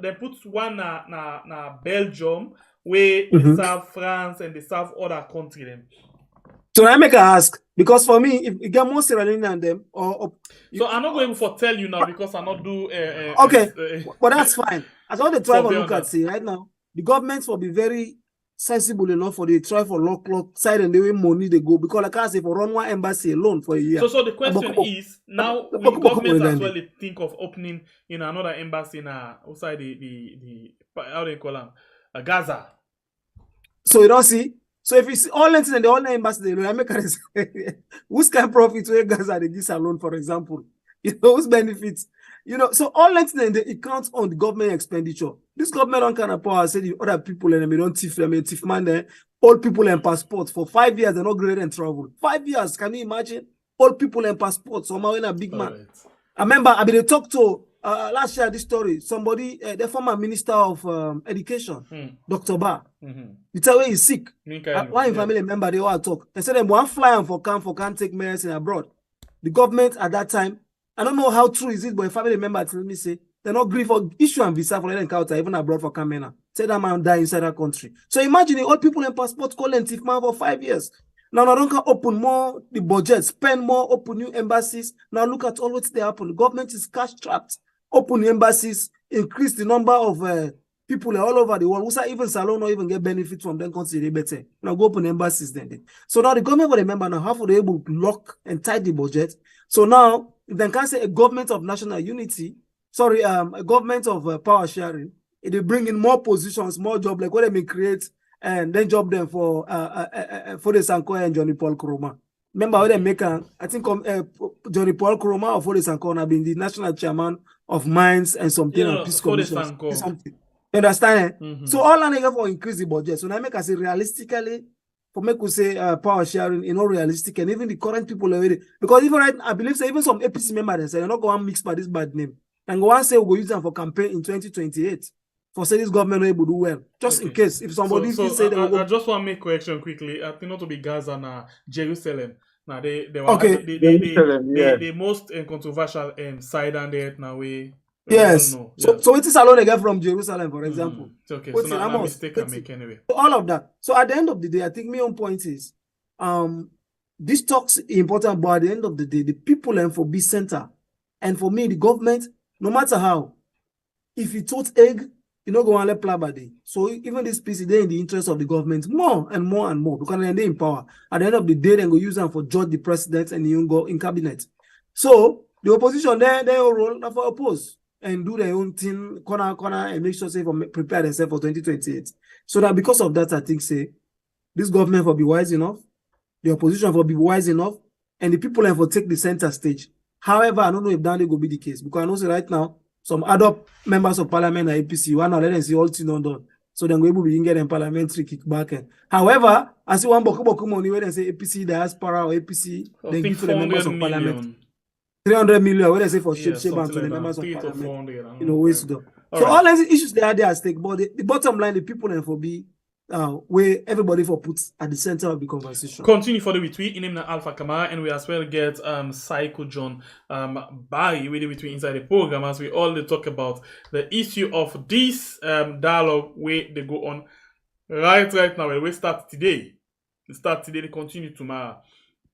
they put one na Belgium where they serve France and they serve other country them. So I make a ask because for me, if you get more Sierra Leone than them, so I'm not going to tell you now because I not do. Okay, but that's fine. As all the try for look at say right now, the government will be very sensible enough for the try for lock side and the way money they go because like I say for run one embassy alone for a year. So the question is now will government as well think of opening in another embassy outside the how they call them Gaza. So you don't see. So if you see all things and the all embassy, I make a who's can profit where Gaza they give alone, for example. You know, whose benefits? You know, so all things then it counts on the government expenditure. This government don't kind of power say the other people and they don't thief them, thief man there. All people and passports for 5 years they're not great and travel. 5 years, can you imagine? All people and passports. Somehow in a big man. Right. I remember I mean they talked to last year this story. Somebody, the former minister of education, Dr. Ba. You tell where he's sick. One family member they all talk. They said them one fly for can't take medicine abroad. The government at that time, I don't know how true is it, but a family member tell me say they're not agree for issue and visa for any encounter even abroad for Kamena. Say that man die inside that country. So imagine all people in passport calling thief man for 5 years. Now I don't can open more the budget, spend more, open new embassies. Now look at all what's they happen. The government is cash trapped. Open embassies, increase the number of people all over the world. Who even Salon not even get benefit from them country better. Now go open embassies then. So now the government will remember now how they able to lock and tie the budget. So now if they can say a government of national unity, a government of power sharing, they bring in more positions, more jobs like what they may create and then job them for the Sankoya and Johnny Paul Kuroma. Remember how they make I think Johnny Paul Kuroma or Fode Sankoya have been the national chairman of mines and something and peace commissions. Something. You understand? So all I for increase the budget. So now make us say realistically, for make we say power sharing, you know, realistic, and even the current people already because even right, I believe say even some APC members say they're not going to mix by this bad name and go and say we'll use them for campaign in 2028 for say this government able to do well. Just in case if somebody say they will I just want to make correction quickly. I think not to be Gaza now, Jerusalem. Now they were the most controversial side on it now we. Yes. So it is alone again from Jerusalem, for example. Okay. So now mistake I make anyway. All of that. So at the end of the day, I think my own point is, this talks important, but at the end of the day, the people and for be center, and for me, the government, no matter how, if you tote egg, you know go and let play by day. So even this piece, they're in the interest of the government more and more and more because they're in power. At the end of the day, they go use them for judge the president and you go in cabinet. So the opposition they all roll for oppose. And do their own thing, corner, and make sure they prepare themselves for 2028. So that because of that, I think say this government will be wise enough, the opposition will be wise enough, and the people will take the center stage. However, I don't know if that will be the case because I know say right now some other members of parliament and APC want to let them see all things done. So then we able to get a parliamentary kickback. However, I see one boku money where they say APC diaspora or APC, they give to the members of parliament. 300 million, where they say for shape and to the members of parliament. Ways to do. So all these issues they are there at stake, but the bottom line, the people and for be where everybody for puts at the center of the conversation. Continue for the retweet. In name Alpha Kamara, and we as well get Psycho John Barry with the retweet inside the program as we all talk about the issue of this dialogue where they go on right now. We start today. They continue tomorrow.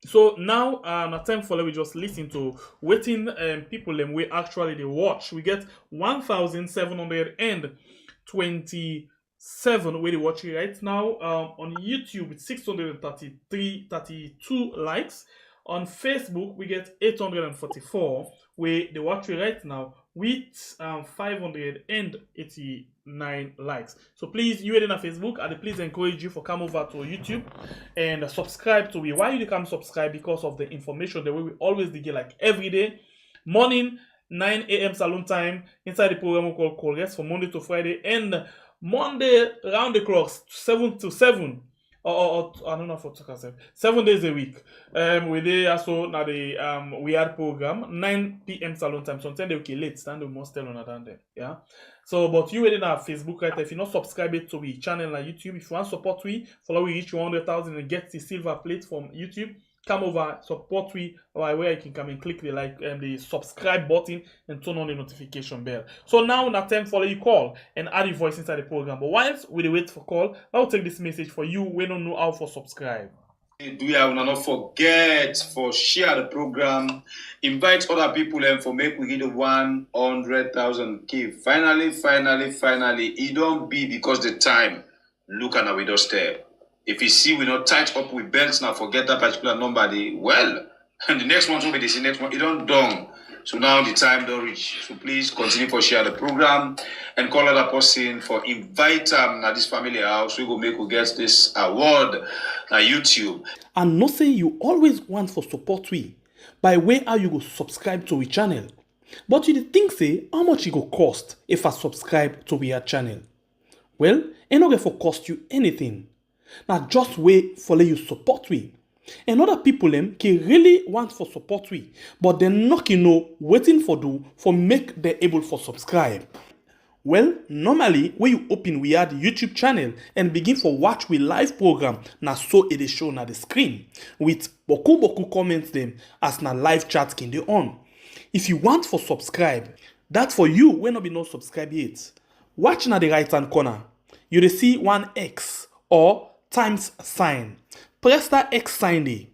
So now an attempt for we just listen to waiting people them we actually they watch. We get 1,727 where they watch it right now. On YouTube it's 632 likes. On Facebook we get 844 where they watch it right now with 589 likes. So please, you in on Facebook, and please encourage you for come over to YouTube and subscribe to me. Why you come subscribe? Because of the information the way we always dig like every day morning 9 a.m. Salon time inside the program we call Call from Monday to Friday, and Monday round the clock 7 to 7 or I don't know for 7 days a week. We there also now the we had program 9 p.m. Salon time. Sometimes they okay late stand the most tell on that there. Yeah. So but you within our Facebook right, if you not subscribe it to the channel on YouTube, if you want support we follow we reach 100,000 and get the silver plate from YouTube, come over, support we where you can come and click the like and the subscribe button and turn on the notification bell. So now an attempt follow you call and add your voice inside the program. But whilst we wait for call, I'll take this message for you we don't know how for subscribe. Do you not forget for share the program, invite other people and for make we get the 100,000 key. Finally, it don't be because the time look at our doorstep. If you see we not tight up with belts now, forget that particular number. Well, and the next one will be the next one. It don't done. So now the time don't reach. So please continue for share the program and call other person for invite them at this family house. We go make we get this award on YouTube. And not say you always want for support we by way how you go subscribe to we channel. But you think say how much it go cost if I subscribe to we channel? Well, it not going for cost you anything. Now just wait for let you support we. And other people them can really want for support we, but they're not waiting for do for make they able for subscribe. Well, normally when you open we add YouTube channel and begin for watch we live program, now so it is shown at the screen with boku comments them as na live chat can they on. If you want for subscribe, that for you when not be no subscribe yet. Watch na the right hand corner, you will see one X or times sign. Press that X sign there.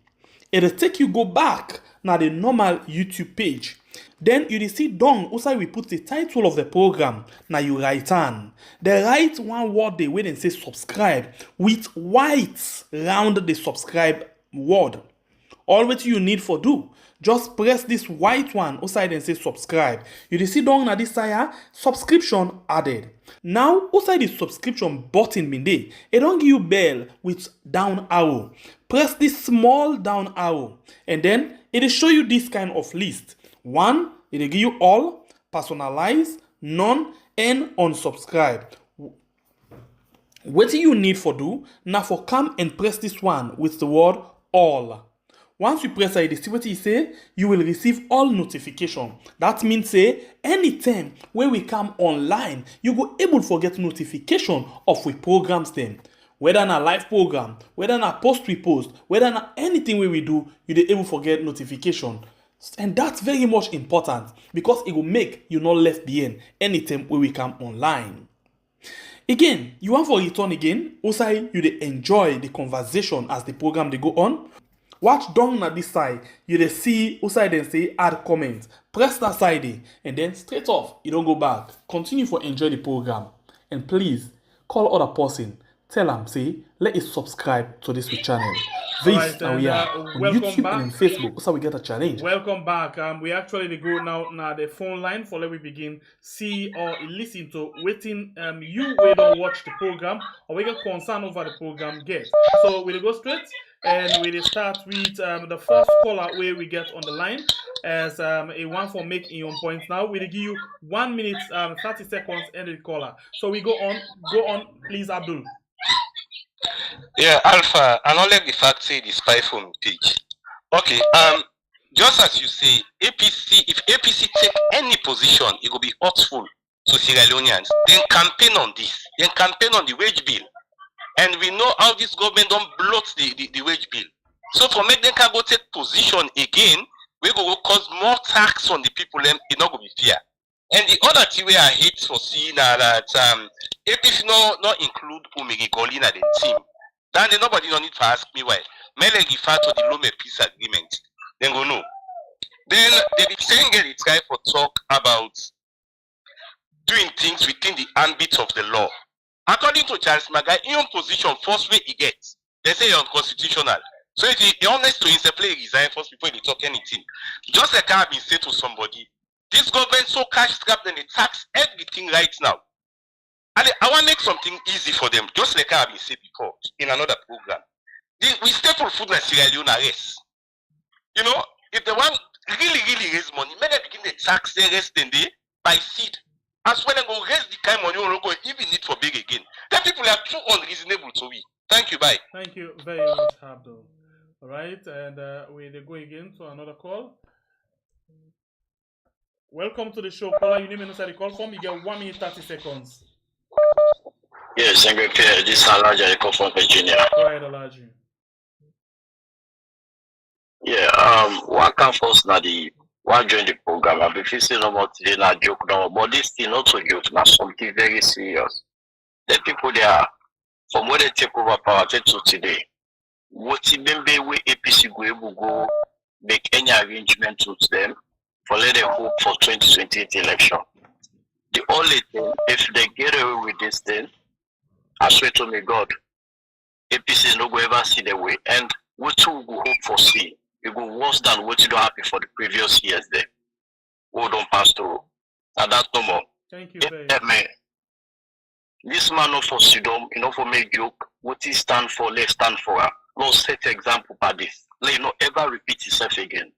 It'll take you go back now the normal YouTube page. Then you will see down also we put the title of the program. Now you write on. They write one word there where they say subscribe with white round the subscribe word. All what you need for do, just press this white one outside and say subscribe. You will see down at this side subscription added. Now outside the subscription button bin there, it don't give you bell with down arrow. Press this small down arrow and then it will show you this kind of list. One, it will give you all, personalize, none, and unsubscribe. What you need for do now for come and press this one with the word all. Once you press it, see what you say, you will receive all notification. That means say anytime when we come online, you go able to get notification of we programs them. Whether in a live program, whether in a post we post, whether in anything we do, you be able to get notification. And that's very much important because it will make you not left behind anytime when we come online. Again, you want for return again, also you dey enjoy the conversation as the program they go on. Watch down at this side, you dey see outside and say add comment. Press that side and then straight off, you don't go back. Continue for enjoy the program. And please call other person. Tell them say let us subscribe to this channel. This right, and we are on YouTube back. and on Facebook. So we get a challenge. Welcome back. We actually go now the phone line for let we begin see or listen to waiting you we don't watch the program or we get concern over the program get. So we'll go straight and we'll start with the first caller where we get on the line. as a one for making your points. Now we'll give you 1 minute, 30 seconds, and the caller. So we go on, please, Abdul. Yeah, Alpha, acknowledge the fact say the spy phone page. Okay, just as you say, APC, if APC take any position, it will be hurtful to Sierra Leoneans. Then campaign on this, then campaign on the wage bill. And we know how this government don't bloat the wage bill. So for make them can go take position again, we go cause more tax on the people, and it not going to be fair. And the other thing we I hate for seeing that APC not include Umigi Golina the team. Then nobody don't need to ask me why. May they refer to the Lome Peace Agreement. Then go no. Then they be saying it try for talk about doing things within the ambit of the law. According to Charles Magai, in your position, first way he gets, they say you're unconstitutional. So if he honest to himself, play resign first before he talk anything. Just like I have been said to somebody, this government so cash strapped and they tax everything right now. And I want to make something easy for them, just like I have been said before in another program. We staple food in Sierra Leone arrest. You know, if they want really raise money, may they begin the tax the rest then they by seed. As well as go raise the kind of money or go even need for big again. Then people are too unreasonable to we. Thank you, bye. Thank you very much, Abdul. All right, and we go again to another call. Welcome to the show, caller. Your name and inside the call form. You get 1 minute 30 seconds. Yes, thank you. This is Alaji. I come from Virginia. Go ahead, Alaji. Yeah, one come first now the one join the program. I've been facing no more today, not joke no more. But this thing not so joke, now something very serious. The people there, from where they take over power to today, what the way APC go able go make any arrangement with them for let them hope for 2028 election. The only thing, if they get away with this thing, I swear to me God, APC no go ever see the way. And what you go hope for see, it go worse than what you don't happen for the previous years there. Who don't pass through. And that's no more. Thank you very much. This man not for Sidom, you know, for make joke, what he stand for, let's stand for her. No set example by this. Let not ever repeat itself again.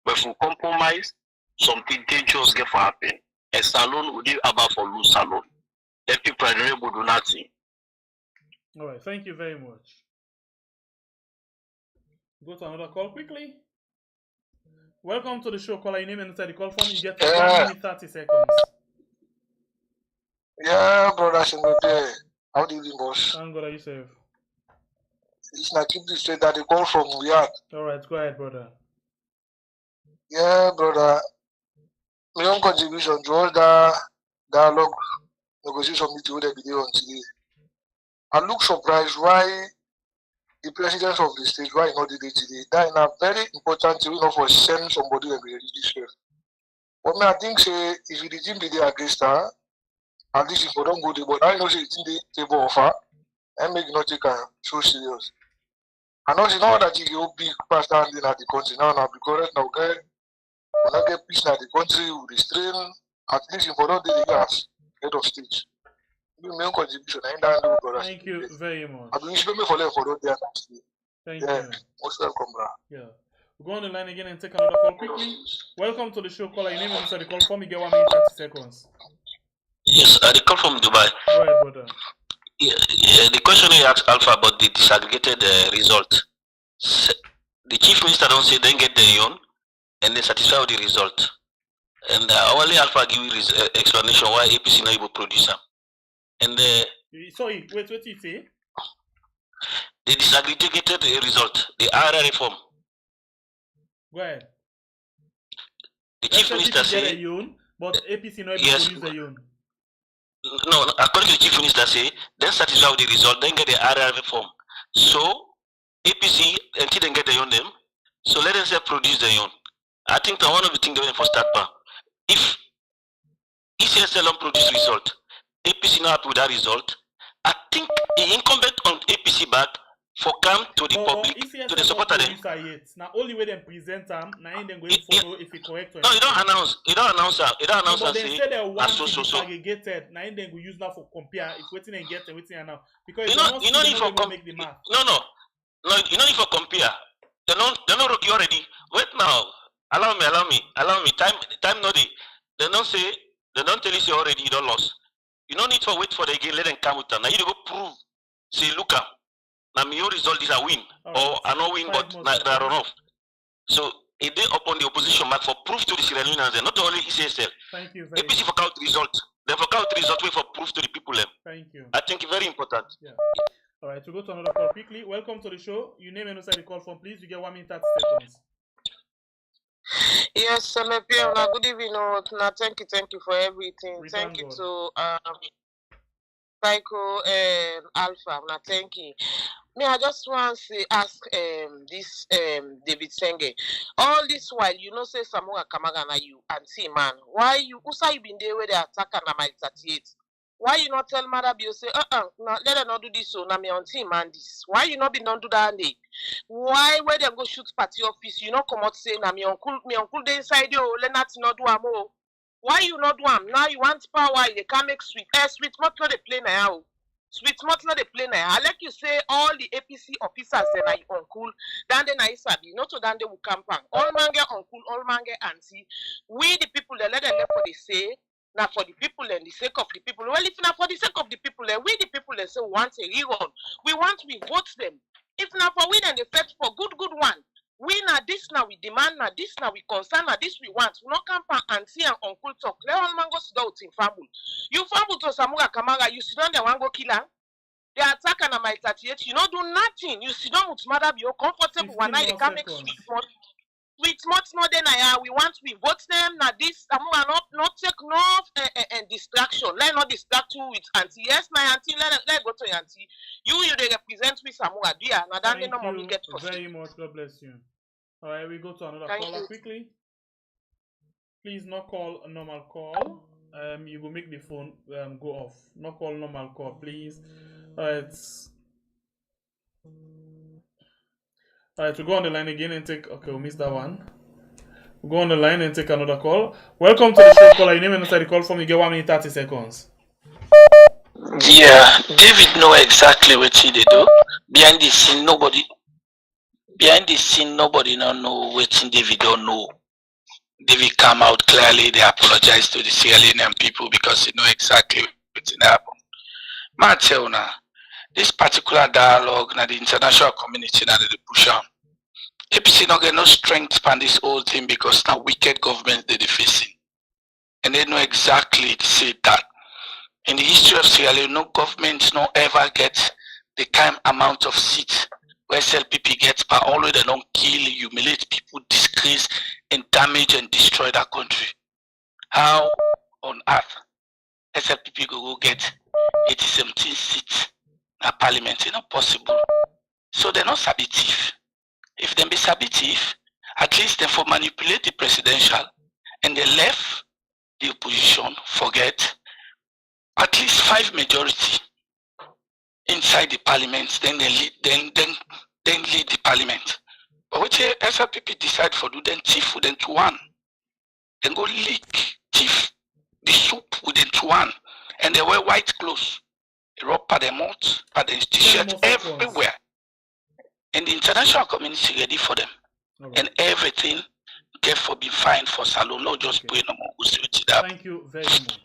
But if we compromise, something dangerous get for happen. A salon would be about for lose salon. The people are able to do nothing. All right, thank you very much. Go to another call quickly. Welcome to the show, caller. Your name and inside the call form. You get 1 minute 30 seconds. Yeah, brother, how do you do, boss? Thank God, are you safe? It's not keep this straight that they call from Riyadh. All right, go ahead, brother. Yeah, brother. My own contribution to all the dialogue negotiation meeting with the on today. I look surprised why the president of the state, why not did it today. That is a very important thing, you know, for send somebody to be religious. But me, I think say if the regime be there against her, at least if we don't go there, but I know say it's in the table offer, and make not take her so serious. I know she know that you go big past handling at the country now because right now, okay, when I get peace at the country, we restrain, at least if we don't do the gas, head of stage. My own contribution, I ain't done no brother. Thank you very much. I been me for left for don't there. Thank Yeah, you. most welcome, bro. Yeah. We'll go on the line again and take another call quickly. Welcome to the show, caller. Your name and inside the call form. You get 1 minute 30 seconds. Yes, I come from Dubai. Go ahead, brother. Yeah, the question you asked Alpha about the disaggregated result. The chief minister don't say then get their own and they satisfy with the result. And only Alpha give you his explanation why APC not able to produce them. And Sorry, wait, what did you say? the disaggregated result, the RR reform. Go ahead. The chief minister get say, a yawn, but APC not able yes. to use the yawn. No, according to the chief minister say, then satisfy with the result, then get the RR reform. So APC until they get the own them, so let them say produce the own. I think that one of the things going for start pa. If ECSL don't produce result, APC not happy with that result, I think the incumbent on APC back for come to the public, to the supporter them. Now only way they present them, now then going follow if it correct or no, you don't announce. You don't announce that. You don't announce that. They say they want so. aggregated. Now then go use now for compare. If waiting and get and waiting now because you know if for make the math. No. You know if for compare, they don't rock you already. Wait now. Allow me. Time no dey. They don't say, they don't tell you say already you don't lose. You don't need to wait for the again, let them come with them. Now you go prove. Say, look up. Now your result is a win. Or I not win, but they are run off. So if they upon the opposition mark for proof to the Sierra Leoneans, and not only ECSL. Thank you very APC for count result. They for count result wait for proof to the people. Thank you. I think it's very important. Yeah. All right, to go to another call quickly. Welcome to the show. Your name and who the call from, please. You get 1 minute 30 seconds. Yes, Semepiona, good evening. Thank you for everything. Thank you to Psycho and Alpha. Thank you. Me, I just want to ask this David Senge. All this while, you know, say Samoa Kamagana you and see man. Why you been there where they attack and I'm 38? Why you not tell MAADA you say, let her not do this so now me on team man this. Why you not be not do that day? Why when they go shoot party office, you not come out say now me uncle they inside you, let not do more. Why you not do am? Now you want power, they can't make sweet. Sweet not they play now. Sweet not they play now. I like you say all the APC officers then are uncle, then they na isabi, not to then they will campaign. All man get uncle, all man get auntie. We the people they let them left for they say. Now for the people and the sake of the people. Well, if not for the sake of the people, and we the people that say want a rerun, we vote them. If not for we then they fetch for good one. We now this now we demand now this now we concern now this we want. We not come and see an uncle talk. Let all man go sit down in family. You family to Samura Kamara, you sit down there one go kill her. They attack and my 38. You not do nothing. You sit down with MAADA, be comfortable one night. They can make sweet money. With much more than we want we vote them now this not take no distraction. Let not distract you with auntie. Yes, my auntie, let go to your auntie. You they represent with Samura dear. Now then they no more get for very much. God bless you. All right, we go to another caller quickly. Please not call a normal call. You will make the phone go off. Not call normal call, please. All right, we'll go on the line again and take. Okay, we missed that one. We'll go on the line and take another call. Welcome to the show, caller. Your name and inside the call from you get 1 minute 30 seconds. Yeah, David know exactly what he they do. Behind the scene, nobody don't know what David don't know. David come out clearly. They apologize to the Sierra Leonean people because they know exactly what's happened. Man, tell you now. This particular dialogue, now the international community, now they push on. APC not get no strength on this whole thing because now wicked government they're facing. And they know exactly to say that. In the history of Sierra Leone, no government no ever get the kind amount of seats where SLPP gets, but always they don't kill, humiliate people, disgrace, and damage and destroy that country. How on earth SLPP go get 80-17 seats? Na parliament is not possible. So they're not sabitive. If they be sabitive, at least they for manipulate the presidential and they left the opposition forget at least 5 majority inside the parliament, then they lead lead the parliament. But what SLPP decide for do then thief within 1. Then go leak thief the soup within 1 and they wear white clothes. Rub by the mouth, by the t-shirt, everywhere. And the international community ready for them. Okay. And everything get for be fine for Salon, not just put no more. Thank you very much.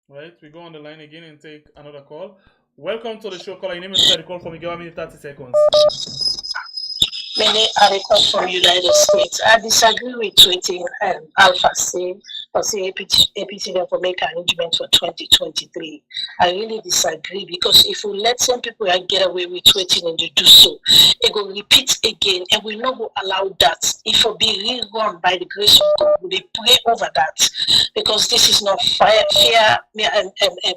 Right, we go on the line again and take another call. Welcome to the show, caller. Your name is the call from you. Give me 30 seconds. Many are the call from United States. I disagree with tweeting Alpha say APC therefore make arrangements for 2023. I really disagree because if we let some people get away with tweeting and they do so, it will repeat again and we not go allow that. If it be rerun by the grace of God, we pray over that because this is not fair. And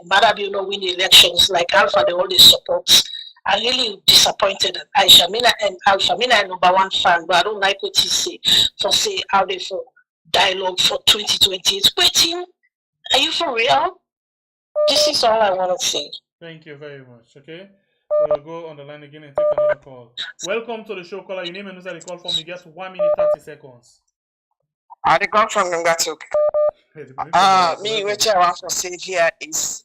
MAADA will not win the elections like Alpha they always support. I'm really disappointed at Aisha Mina and Alpha Mina are number 1 fan, but I don't like what he say for say how they for dialogue for 2020. It's waiting. Are you for real? This is all I want to say. Thank you very much. Okay, we'll go on the line again and take another call. Welcome to the show, caller. Your name and who's the call from? You get 1 minute 30 seconds. I come from Ngatuk. Me what I want to say here is.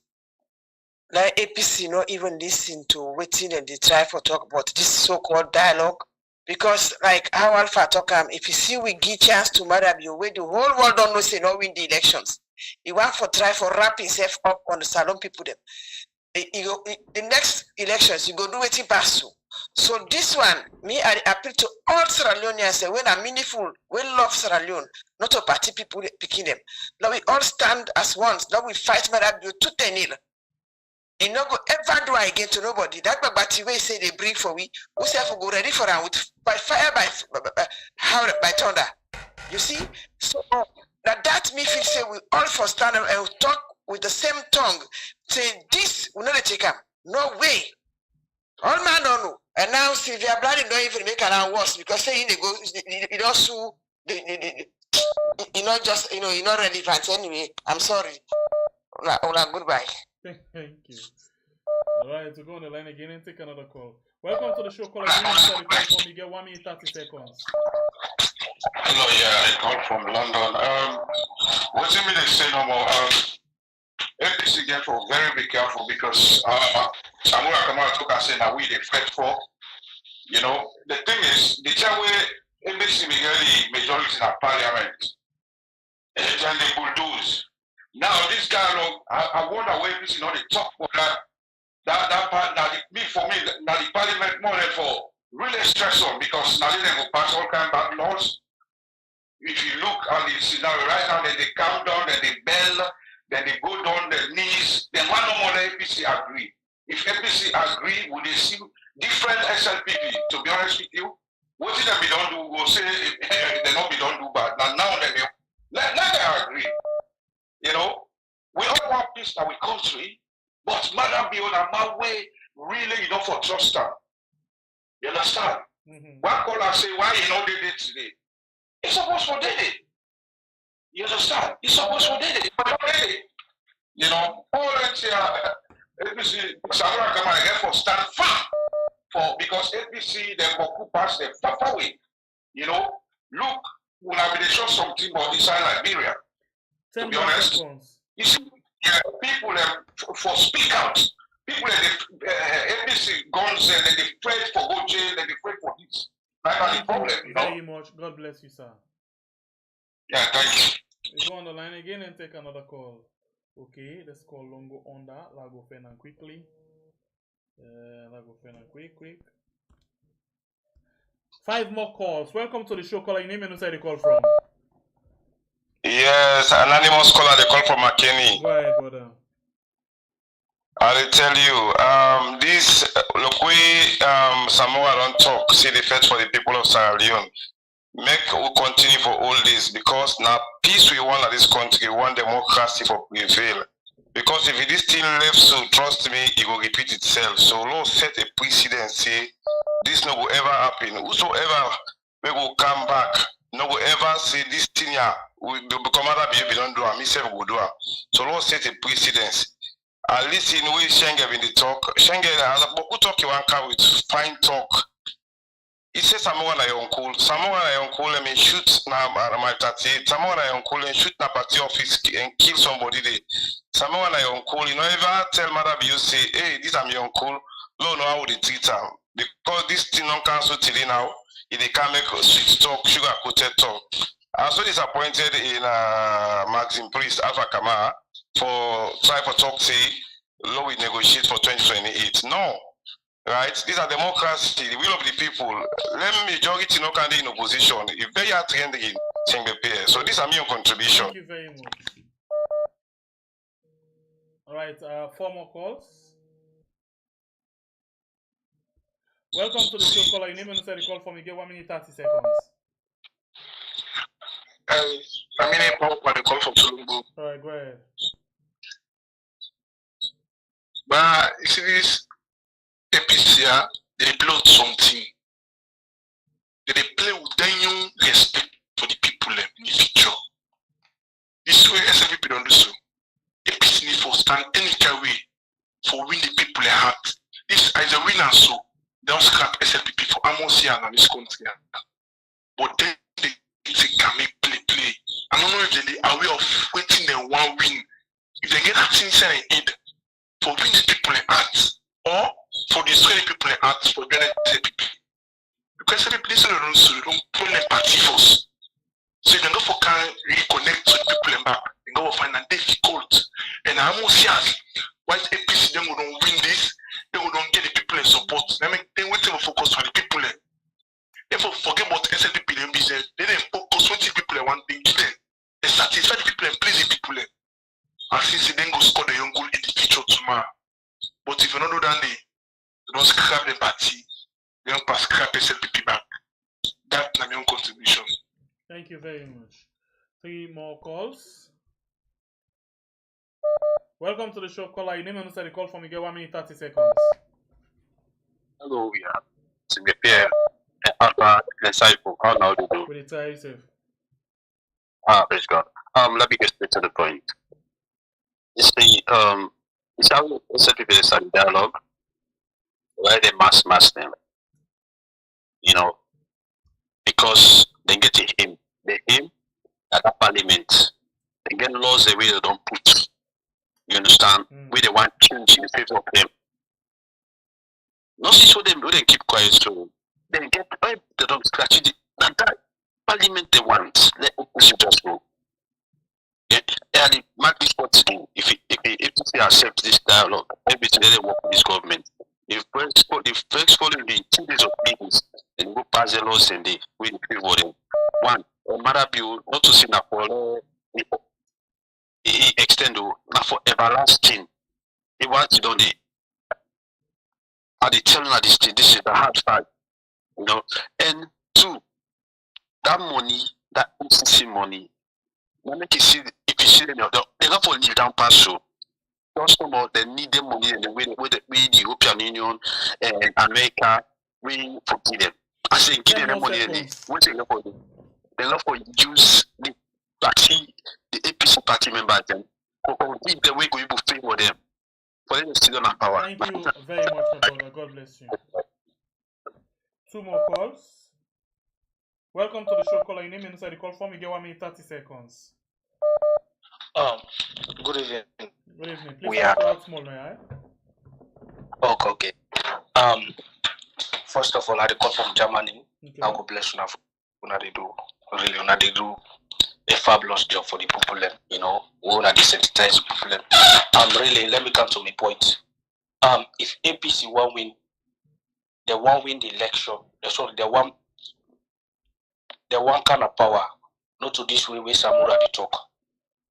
Like APC not even listen to waiting and they try for talk about this so-called dialogue Because like how Alpha talk, if you see we give chance to MAADA, you wait the whole world don't know say no win the elections. He want for try for wrap himself up on the salon people them. The next elections you go do it in pass. So this one, me I appeal to all Sierra Leoneans say when are meaningful, we love Sierra Leone, not a party people picking them. Now we all stand as one. Now we fight MAADA to 10-0. You no go ever do again to nobody. That but way say they bring for we say for go ready for them with by fire by thunder. You see? So that me feel say we all for stand up and talk with the same tongue. Say this we not take up. No way. All man don't know. And now Sylvia Bloody don't even make it worse because saying they go you don't sue you know just you know you're not relevant anyway. I'm sorry. Goodbye. Thank you. All right, to go on the line again and take another call. Welcome to the show. Call again. You get 1 minute 30 seconds. Hello, yeah, I call from London. What's in me they say no more? APC get for very be careful because Samuel Kamara took us saying that we they fight for. You know, the thing is the time where APC get the majority in our parliament, and they bulldoze. Now this dialogue, I wonder where this is not the talk for that part. Now for me, now the parliament more than for really stress on because now they will pass all kind of bad laws. If you look at the scenario right now, then they calm down, then they bell, then they go down their knees. Then one no more the APC agree. If APC agree, would they see different SLPP? To be honest with you, what is that we don't do? Go say they not be don't do bad. Now they let them agree. You know, we all want peace in our country, but MAADA be on my way, really, you know, for trust them. You understand? One caller say, why you know they did today? It's supposed to did it. You understand? It's supposed to did it. But already, you know, all that APC, Samara come again for stand firm for because APC they go pass them far away. You know, look, when I be show something about inside Liberia. To be honest, you see, people for speak out. People APC guns and they pray for go jail, they pray for this. That's the problem, you know. Very much. God bless you, sir. Yeah, thank you. We go on the line again and take another call. Okay, let's call Longo Onda. Lago Fenan quickly. Lago Fenan quick. 5 more calls. Welcome to the show. Caller, your name and where you call from. Yes, anonymous caller, they call from McKinney. Go ahead, brother. I'll tell you, this, look, we, Samoa don't talk, see the fight for the people of Sierra Leone. Make we continue for all this because now peace we want at this country, we want democracy for prevail. Because if this thing left, so trust me, it will repeat itself. So Lord set a precedent, say, this no will ever happen. Whosoever we will come back, no will ever say this thing here, we become other behavior, don't do it, myself will do it. So Lord set a precedence. At least in way Schengen in the talk, Schengen has a book talk you want with fine talk. He says Samoa na uncle, let me shoot na my tati, Samoa na uncle and shoot na party office and kill somebody there. Samoa na uncle, you know, ever tell MAADA you say, hey, this is my uncle, no know how they treat him. Because this thing non cancel till now, if they can make sweet talk, sugar coated talk. I was so disappointed in Maxim Priest Alpha Kamara for try for talk say law we negotiate for 2028. No. Right? These are democracy, the will of the people. Let majority no can in opposition. If they are trending in so these are my contribution. Thank you very much. All right, 4 more calls. Welcome to the show, caller. Your name and the call for me. Get 1 minute 30 seconds. I mean, the call from Tulumbu. All right, go ahead. But you see this APC, they play something. They play with genuine respect for the people in the future. This way, SLPP don't do so. APC need for stand any way for win the people heart. This is a winner, so they don't scrap SLPP for almost here in this country. But then they can make play. I don't know if they are aware of waiting them one win. If they get that sincere in aid for win the people in heart or for destroy the people in heart for doing SLPP. Because SLPP place they don't pull empathy first. So you can go for can reconnect to the people back. You go find it difficult. And I'm almost once APC then we don't win this, then we don't get the people in support. I mean, they want to focus on the people. Therefore, forget about SLPP and business. They didn't focus on the people and one thing. They satisfy the people and please the people. And since they then go score the young goal in the future tomorrow. But if you don't do that, they don't scrap the party. They don't pass scrap SLPP back. That's my own contribution. Thank you very much. 3 more calls. Welcome to the show, caller. Your name and answer the call from Miguel. 1 minute 30 seconds. Hello, yeah. It's me, Pierre. Alpha, disciple. How now do you do? With the try yourself. Praise God. Let me get straight to the point. You see, it's how people start dialogue where they mass them. You know, because they get to him. They aim at the parliament. They get laws the way they don't put. You understand? Where they want change in favor of them. Notice what they keep quiet so they get they don't scratch it. That parliament they want. Let us just go. Yeah, and if they accept this dialogue, maybe today they work with this government. If first following the 2 days of meetings and go pass the laws and they will favor them. One, MAADA bill not to see na for extend not for everlasting. He wants to do the at the telling of this is the hard side. You know, and 2, that money, that OCC money, make you see if you see them, they not for kneel down pass so. Just about they need the money and the way the European Union and America we forgive them. I say give them money and what they love for them. They love for use the party, the APC party members them. Give the way go able to favor them. For them to still on power. Thank you very much, my brother. God bless you. 2 more calls. Welcome to the show, caller. Your name inside the call form. You get 1 minute 30 seconds. Good evening. Good evening. Please talk loud small, may I? Okay. First of all, I call from Germany. Okay. I go bless you now. They do really, they do a fabulous job for the people. You know, we want to desensitize people. Really, let me come to my point. If APC won't win, they won't win the election. Sorry, they want kind of power. Not to this way where Samura they talk.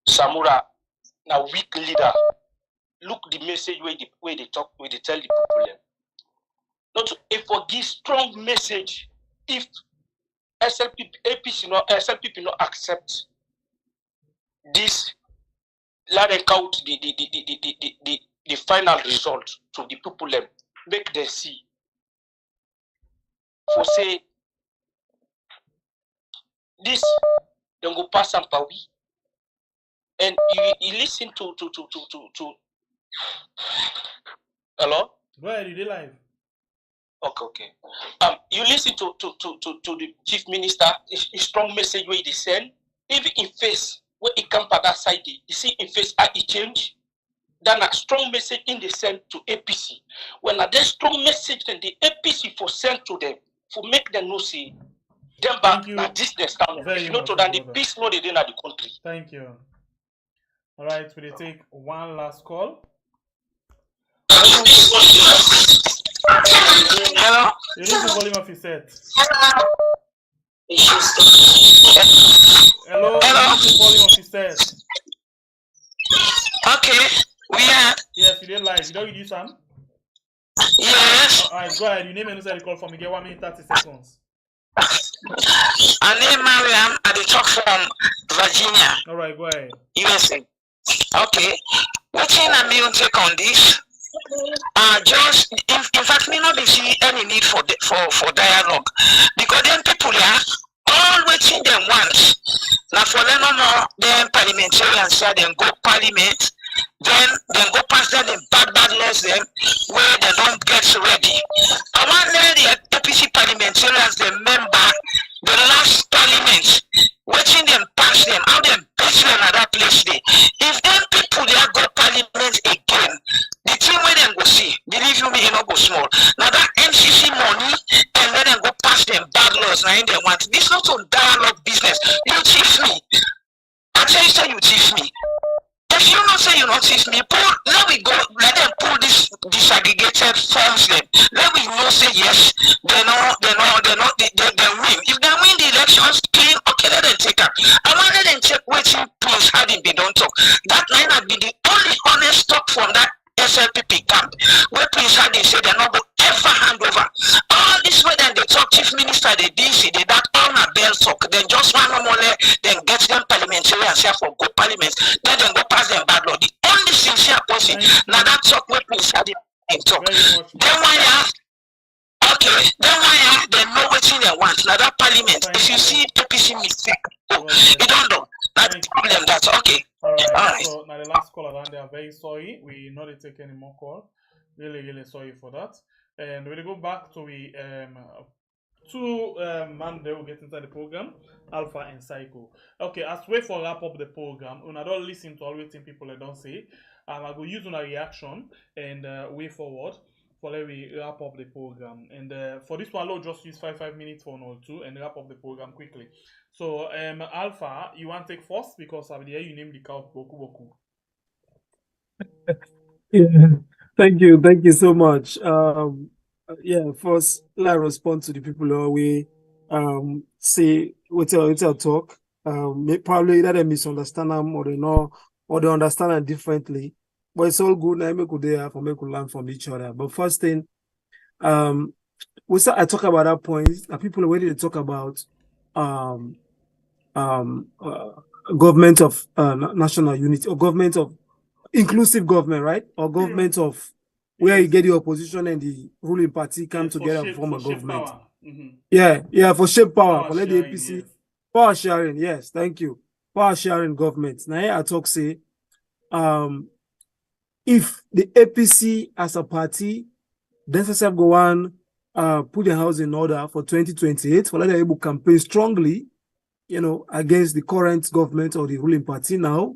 Samura, now weak leader. Look the message where they talk, where they tell the people. Not to give strong message. If SLPP not accept this, let them count the final result to the people. Make them see. For say this, then go pass some power. And you listen to hello? Go ahead, you live. Okay. You listen to the chief minister, a strong message where they send, even in face where it come by that side, you see in face how it change. Then a strong message in the send to APC. When that strong message then the APC for send to them, for make them know see them back at this stand. If you know to that the peace no they in the country. Thank you. All right, will you take one last call? Hello? You need the volume of your set. Hello? You need the volume of your set. Okay, we are. Yes, you did live. You don't use some? Yes. Alright, go ahead. You name and answer the call for me. Get 1 minute 30 seconds. I name Mariam at the talk from Virginia. Alright, go ahead. USA. Okay. What thing I mean take on this? Just in fact, me not be see any need for dialogue because then people are all waiting them once. Now for them no then parliamentarians say them go parliament, then go past them bad laws them where they don't get ready. I want the APC parliamentarians the member the last parliament watching them pass them how them pass them at that place there. If them people they go parliament again, the thing where them go see, believe you me, it not go small. Now that MCC money and then go pass them bad laws. in they want. This not a dialogue business. You chief me. I tell you, say you chief me. If you not say you not chief me, let we go, let them pull this disaggregated forms then. Let we know say yes, they win. If they win the elections clean, okay, let them take up. I want let them check waiting Prince hadn't been don't talk. That might not be the only honest talk from that SLPP camp where Prince Hadi said they're not going to ever hand over. All this way then they talk chief minister, they DC, they that all a bell talk, then just one more then get them parliamentary and say for good parliament, then go pass them bad law. The only sincere person now that talk where Prince Hadi talk. Then why okay, then why they know what they want. Now that parliament, if you see APC mistake, you don't know. That's the problem. That's okay. All right. So now the last call around, they are very sorry. We not take any more call. Really sorry for that. And we'll go back to the two man they will get inside the program, Alpha and Psycho. Okay, as we for wrap up the program, when I don't listen to all the things people don't say, I go use a reaction and way forward for let we wrap up the program. And for this one, I'll just use 5 minutes for all two and wrap up the program quickly. So Alpha, you want to take first because I hear you name the couch Boku. Yeah, thank you so much. Yeah, first let I respond to the people who we say what I talk. Probably that they misunderstand them or they know or they understand them differently. But it's all good. I make there for make learn from each other. But first thing, I talk about that point. People are ready to talk about government of national unity or government of inclusive government, right? Or government of where you get the opposition and the ruling party come together and form a government. Yeah, for shape power, for let the APC yes. Power sharing, yes, thank you. Power sharing government. Now I talk say if the APC as a party themselves go on put their house in order for 2028 for let them able to campaign strongly, against the current government or the ruling party now,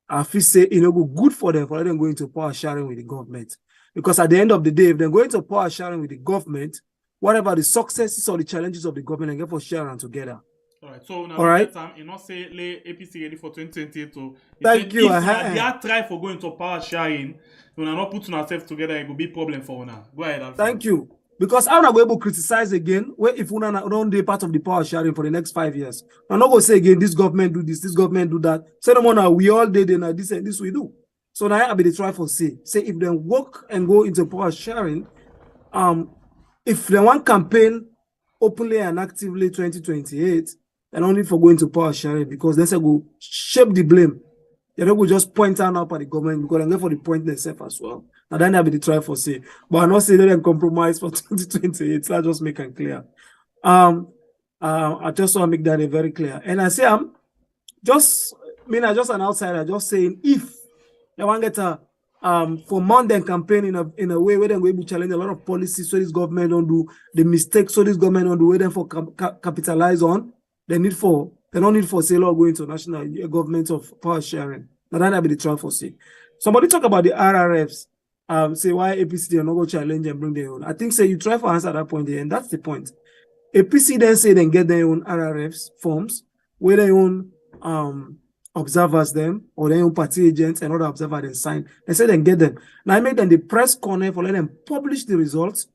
I feel say go good for them go into power sharing with the government. Because at the end of the day, if they're going to power sharing with the government, whatever the successes or the challenges of the government, they get for sharing together. All right. So now, all right. Time, you not say lay APC ready for 2028. So thank you. If they are try for going to power sharing, when are not putting ourselves together, it will be problem for now. Go ahead. Alpha. Thank you. Because I'm not able to criticize again where if we don't be part of the power sharing for the next 5 years. I'm not going to say again, this government do this, this government do that. Say no more now, we all did and this and this we do. So now I'll be the try for say if they work and go into power sharing, if they want campaign openly and actively 2028, and only for going to power sharing because then they go shape the blame. They don't go just point out at the government because they're for the point themselves as well. And then I'll be the try for say, but I'm not saying they don't compromise for 2028. So I just make it clear. I just want to make that very clear. And I say I'm just an outsider, just saying if they want to get for mountain campaign in a way where they're going to challenge a lot of policies so this government don't do the mistakes so this government don't do where them for capitalize on. They don't need for say law going to national government of power sharing. Now that'll be the try for say. Somebody talk about the RRFs. Say why APC they are not going to challenge and bring their own. I think say you try for answer that point there, and that's the point. APC then say they get their own RRFs forms where their own observers them or their own party agents and other observers then sign. They say they get them. Now I make them the press corner for let them publish the results,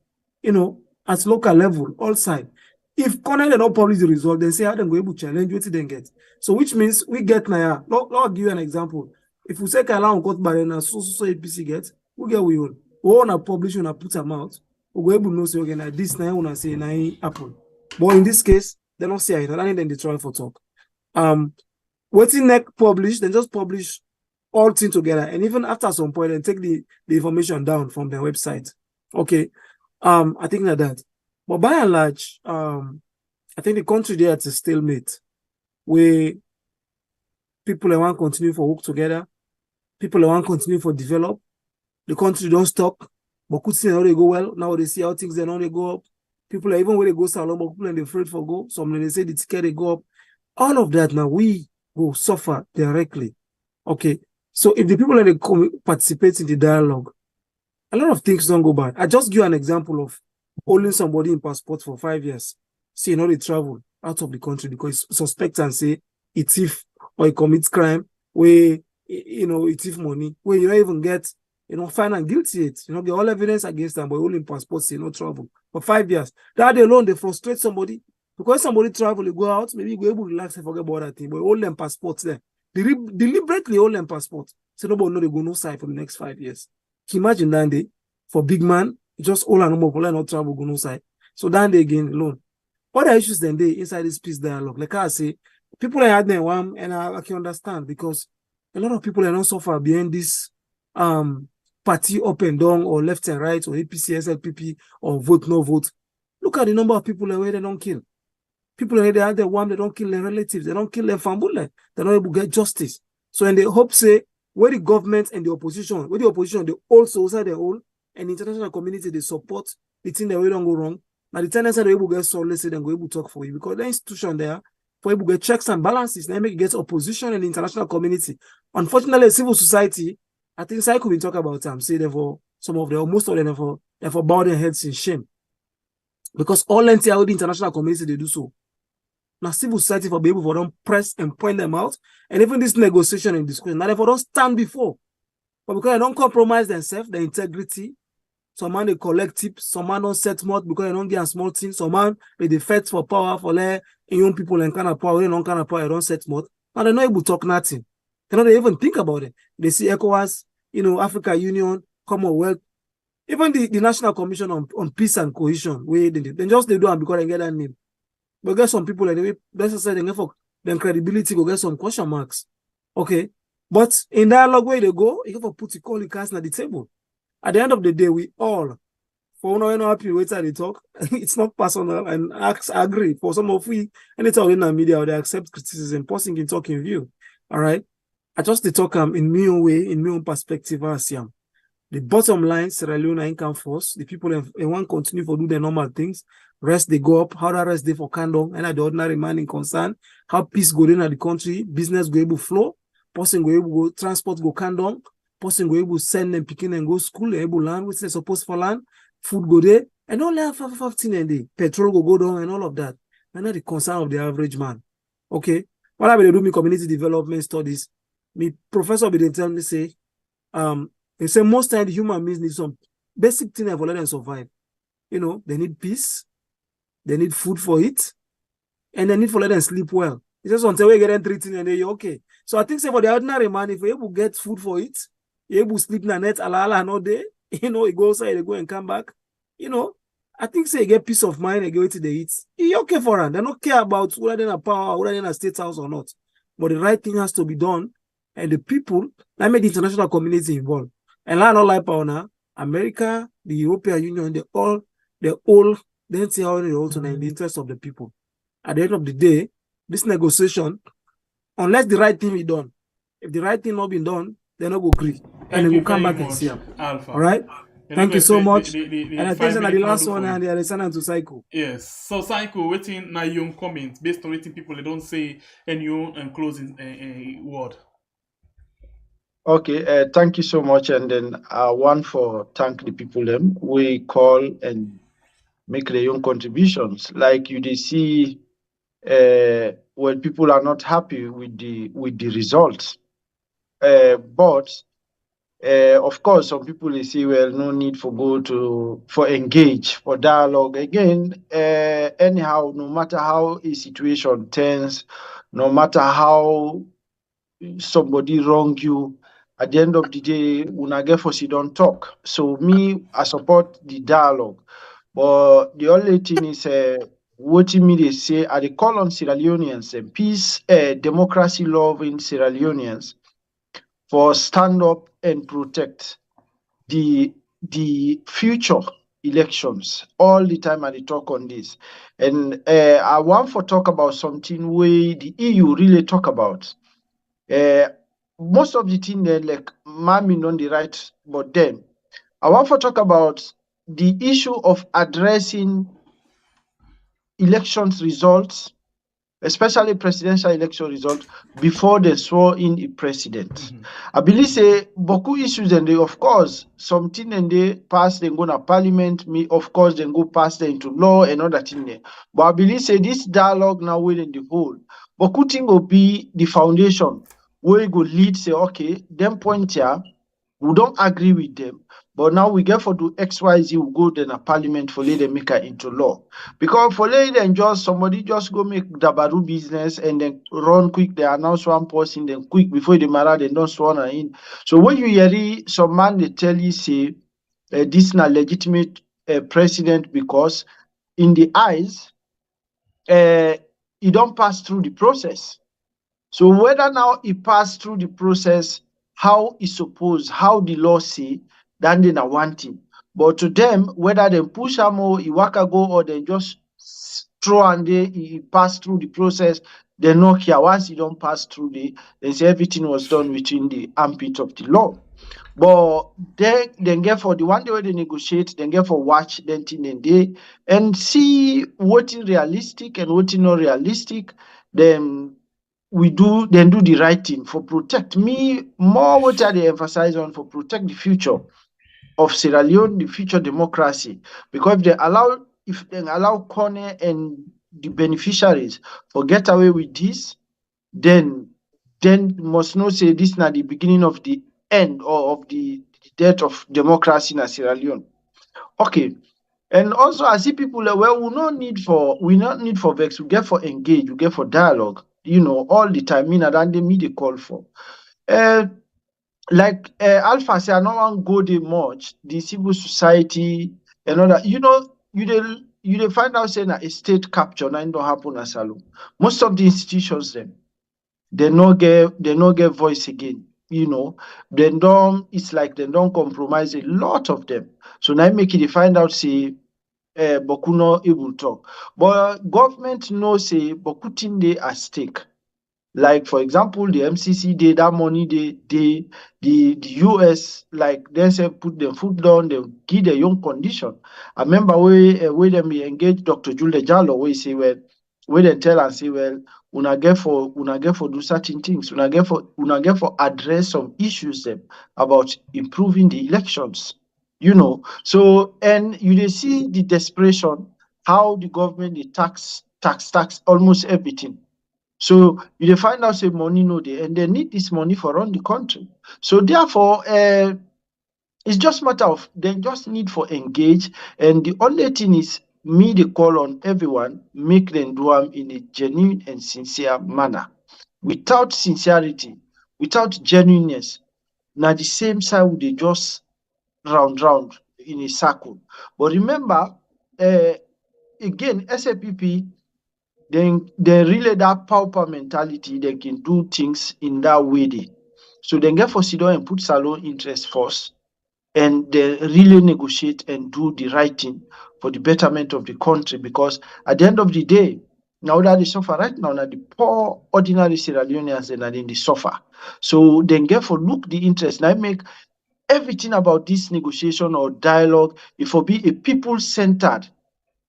at local level, all side. If corner they don't publish the result, then say how they go able to challenge what they get. So which means we get now. I'll give you an example. If we say Kala got barena so APC gets, we get we own. We want to publish when I put them out. We go able to know say okay now this now when I say now happen. But in this case, they don't say it. And then they try for talk. Waiting neck publish, then just publish all things together. And even after some point, then take the information down from their website. Okay. I think like that. But by and large, I think the country there is a stalemate where people want to continue for work together, people want to continue for develop. The country don't stop, but could see how they go well. Now they see how things they know they go up. People are even when they go salon, but people are afraid for go. Some they say the ticket they go up. All of that now we will suffer directly. Okay. So if the people that they participate in the dialogue, a lot of things don't go bad. I just give an example of holding somebody in passport for 5 years. say they travel out of the country because suspect and say he thief or he commits crime where he thief money, where you don't even get find and guilty yet. Get all evidence against them, but holding passports, travel for 5 years. That alone, they frustrate somebody. Because somebody travel, they go out, maybe you go able to relax and forget about that thing, but hold them passports there. Deliberately hold them passports. So nobody know they go no side for the next 5 years. Can you imagine that day? For big man, just all and no more, not travel, go no side. So that day again alone. Other issues then they inside this peace dialogue. Like I say, people are had them one, and I can understand because a lot of people are not so far behind this party up and down or left and right or APC, SLPP or vote no vote. Look at the number of people where they don't kill. People they have their one, they don't kill their relatives, they don't kill their family, they're not able to get justice. So and they hope say where the government and the opposition, they also side their own and the international community they support the thing that we don't go wrong. Now the tendency they able to get solid, say then go able to talk for you because the institution there for able to get checks and balances, they make it get opposition and the international community. Unfortunately, civil society, I think Psycho will talk about them, say therefore some of them, or most of them therefore bow their heads in shame. Because all the international community they do so. Now, civil society for be able for them press and point them out, and even this negotiation and discussion, now they for don't stand before. But because they don't compromise themselves, their integrity, some man they collect tips, some man don't set more because they don't get a small thing, some man they fight for power for their young people and kind of power, they don't kind of power, they don't set more. Now they're not able to talk nothing. They don't even think about it. They see ECOWAS, Africa Union, Commonwealth, even the National Commission on Peace and Cohesion, where they just they do it because they get that name. But get some people anyway, let's say they for them credibility go get some question marks. Okay. But in dialogue where they go, you have to put the call the cards at the table. At the end of the day, we all, for no happy wait they talk, it's not personal and agree. For some of we, anytime in the media, they accept criticism, posting in talking view. All right. I just the talk in my own way, in my own perspective, as I am. The bottom line, Sierra Leone income force, the people want continue to do their normal things. Rest they go up, how the rest they for Kandong, and the ordinary man in concern, how peace go in at the country, business go able flow, person go able go transport go Kandong, person go able send them picking and go school, able land, which they supposed for land, food go there, and all that 15 a day, petrol go down and all of that. And not the concern of the average man. Okay. What I will do me community development studies, me professor will tell me say, they say most times the human beings need some basic things for let them survive. They need peace, they need food for it, and they need for let them sleep well. It's just until we get them treating and they're okay. So I think say for the ordinary man, if you're able to get food for it, you're able to sleep in the net, ala no day, he go outside, they go and come back. I think say you get peace of mind and go to the eat. You're okay for them. They don't care about whether they're in power, whether they're in a state house or not. But the right thing has to be done, and the people, that made the international community involved. And I don't like power now. America, the European Union, they see how they also in the interest of the people. At the end of the day, this negotiation, unless the right thing be done, if the right thing not been done, they're not go agree. And they will come back and see them. All right? Thank you so much. And I think that the last one and the Alexander to Psycho. Yes. So Psycho, waiting na your comments based on waiting people they don't say any and closing word. Okay, thank you so much. And then one for thank the people them we call and make their own contributions. Like you see when people are not happy with the results. But of course some people they say, well, no need for engage for dialogue. Again, anyhow, no matter how a situation turns, no matter how somebody wrong you, at the end of the day, you don't talk. So me, I support the dialogue. But the only thing is, what me they say, I they call on Sierra Leoneans and peace, democracy loving Sierra Leoneans for stand up and protect the future elections. All the time I talk on this. And I want to talk about something where the EU really talk about. Most of the thing they like mamming on the right, but then I want to talk about the issue of addressing elections results especially presidential election result, before they swore in a president. I believe say beaucoup issues and they, of course, something and they pass, they go to parliament, me, of course, they go pass them into law and all that in there. But I believe say this dialogue now within the whole, beaucoup thing will be the foundation where you go lead, say, okay, them point here, we don't agree with them. But now we get for do XYZ, we go then a parliament for let them make it into law. Because for let them just somebody just go make Dabaru business and then run quick, they announce one person, then quick before they marry, they don't sworn in. So when you hear some man they tell you say this is not legitimate president because in the eyes, he don't pass through the process. So whether now he passed through the process, how he suppose, how the law say, then they not want him. But to them, whether they push him or he waka go or they just throw and he pass through the process, they no care. Once he don't pass through they say everything was done within the ambit of the law. But then get for the one day where they negotiate, then get for watch, then thing and day and see what is realistic and what is not realistic. Then we do the right thing for protect me more. What are they emphasize on for protect the future of Sierra Leone, the future democracy? Because if they allow Kone and the beneficiaries for get away with this, then must not say this is not the beginning of the end or of the death of democracy in Sierra Leone. Okay. And also I see people well, we not need for vex, we get for engage, we get for dialogue, all the time, and they meet the call for. Like Alpha say, I don't want go there much, the civil society and all that. You find out saying that a state capture now don't happen as Salon. Most of the institutions they no get voice again. It's like they don't compromise a lot of them. So now make it find out say Boku no able talk. But government know say Boku thing they at stake. Like for example, the MCC they that money the US like they say put the foot down, they give the young condition. I remember where them engage Dr. Jules Jallo where say where they tell and say una get for do certain things, una get for address some issues them about improving the elections. So and you see the desperation how the government they tax almost everything. So you find out say money no dey, and they need this money for run the country. So therefore, it's just matter of they just need for engage, and the only thing is me the call on everyone make them do them in a genuine and sincere manner. Without sincerity, without genuineness, now the same side would they just round in a circle. But remember, again, SAPP. Then they really that pauper mentality, they can do things in that way. So they get for sit down and put Salon interest first, and they really negotiate and do the right thing for the betterment of the country. Because at the end of the day, now that they suffer right now, the poor ordinary Sierra Leoneans and in the suffer. So then get for look the interest. Now make everything about this negotiation or dialogue, it will be a people-centered.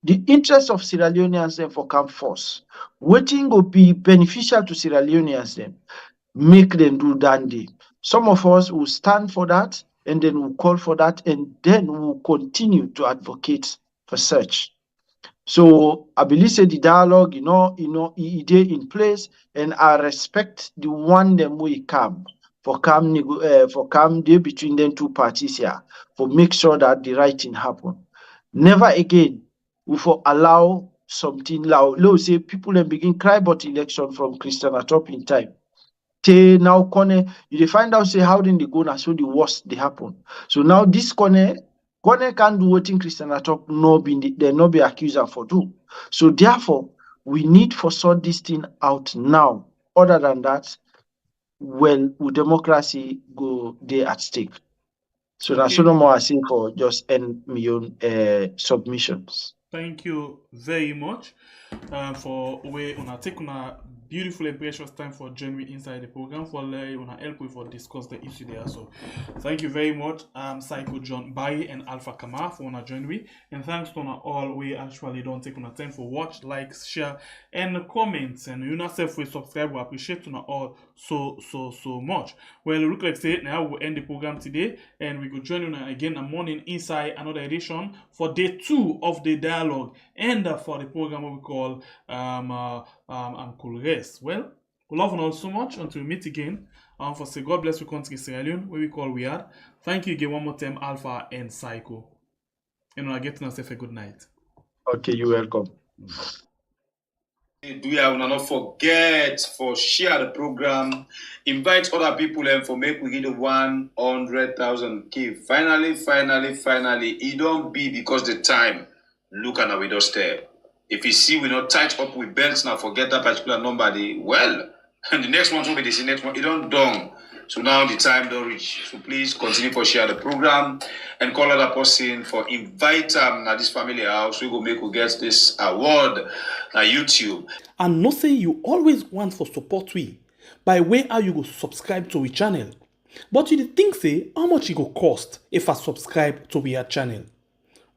The interest of Sierra Leoneans then for come first. Waiting will be beneficial to Sierra Leoneans then. Make them do dandy. Some of us will stand for that, and then we'll call for that, and then we'll continue to advocate for such. So I believe say the dialogue, it in place, and I respect the one them we come for come day between them two parties here for make sure that the right thing happen. Never again we for allow something loud. Let's say people then begin cry about election from Christian Atop in time. Now Kone, you find out say how did they go now so the worst they happen. So now this Kone can't do what in Christian Atop they no be accused for do. So therefore we need for sort this thing out now. Other than that, well, with democracy go there at stake. So that's no more I say for just end my own submissions. Thank you very much for where una take una beautiful and precious time for join me inside the program for help with or discuss the issue there. So thank you very much, Psycho John Barry and Alpha Kama for wanna join me, and thanks to all we actually don't take on time for watch, like, share, and comments, and you not self we subscribe. We appreciate you all so much. Well, look like say now we'll end the program today, and we could join you again in the morning inside another edition for day 2 of the dialogue and for the program we call Cool Race. Well, we love you all so much until we meet again. For say God bless you country Sierra Leone, where we call we are. Thank you again one more time, Alpha and Psycho. And I get to yourself a good night. Okay, you're welcome. Do you not forget for share the program, invite other people and for make we get the 100,000 key. Finally, it don't be because the time look at our doorstep. If you see we not tight up with belts now, forget that particular number. Well, and the next one will be the next one. It don't done. So now the time don't reach. So please continue for share the program and call other person for invite them at this family house. We go make we get this award at YouTube. And no say you always want for support we by way how you go subscribe to we channel. But you think say how much it go cost if I subscribe to we channel?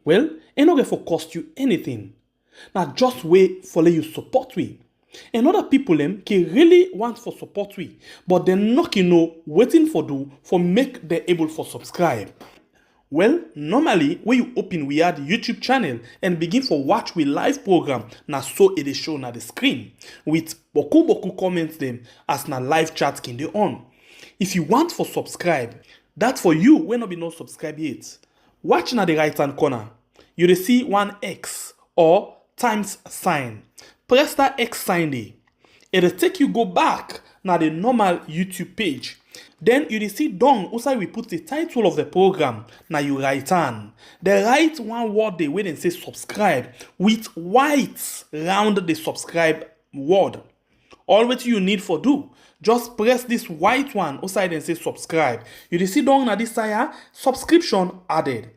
Well, it not going for cost you anything. Now just wait for let you support we. And other people can really want for support we, but they're not waiting for do for make them able for subscribe. Well, normally when you open we had YouTube channel and begin for watch we live program, na so it is shown at the screen with boku comments them as na live chat can they on. If you want for subscribe, that for you when not be no subscribe yet. Watch na the right hand corner, you will see one X or times sign. Press that X sign there. It will take you go back na the normal YouTube page. Then you will see down also we put the title of the program na you right hand. The right one word they wait and say subscribe with white round the subscribe word. All what you need for do, just press this white one outside and say subscribe. You will see down na this side subscription added.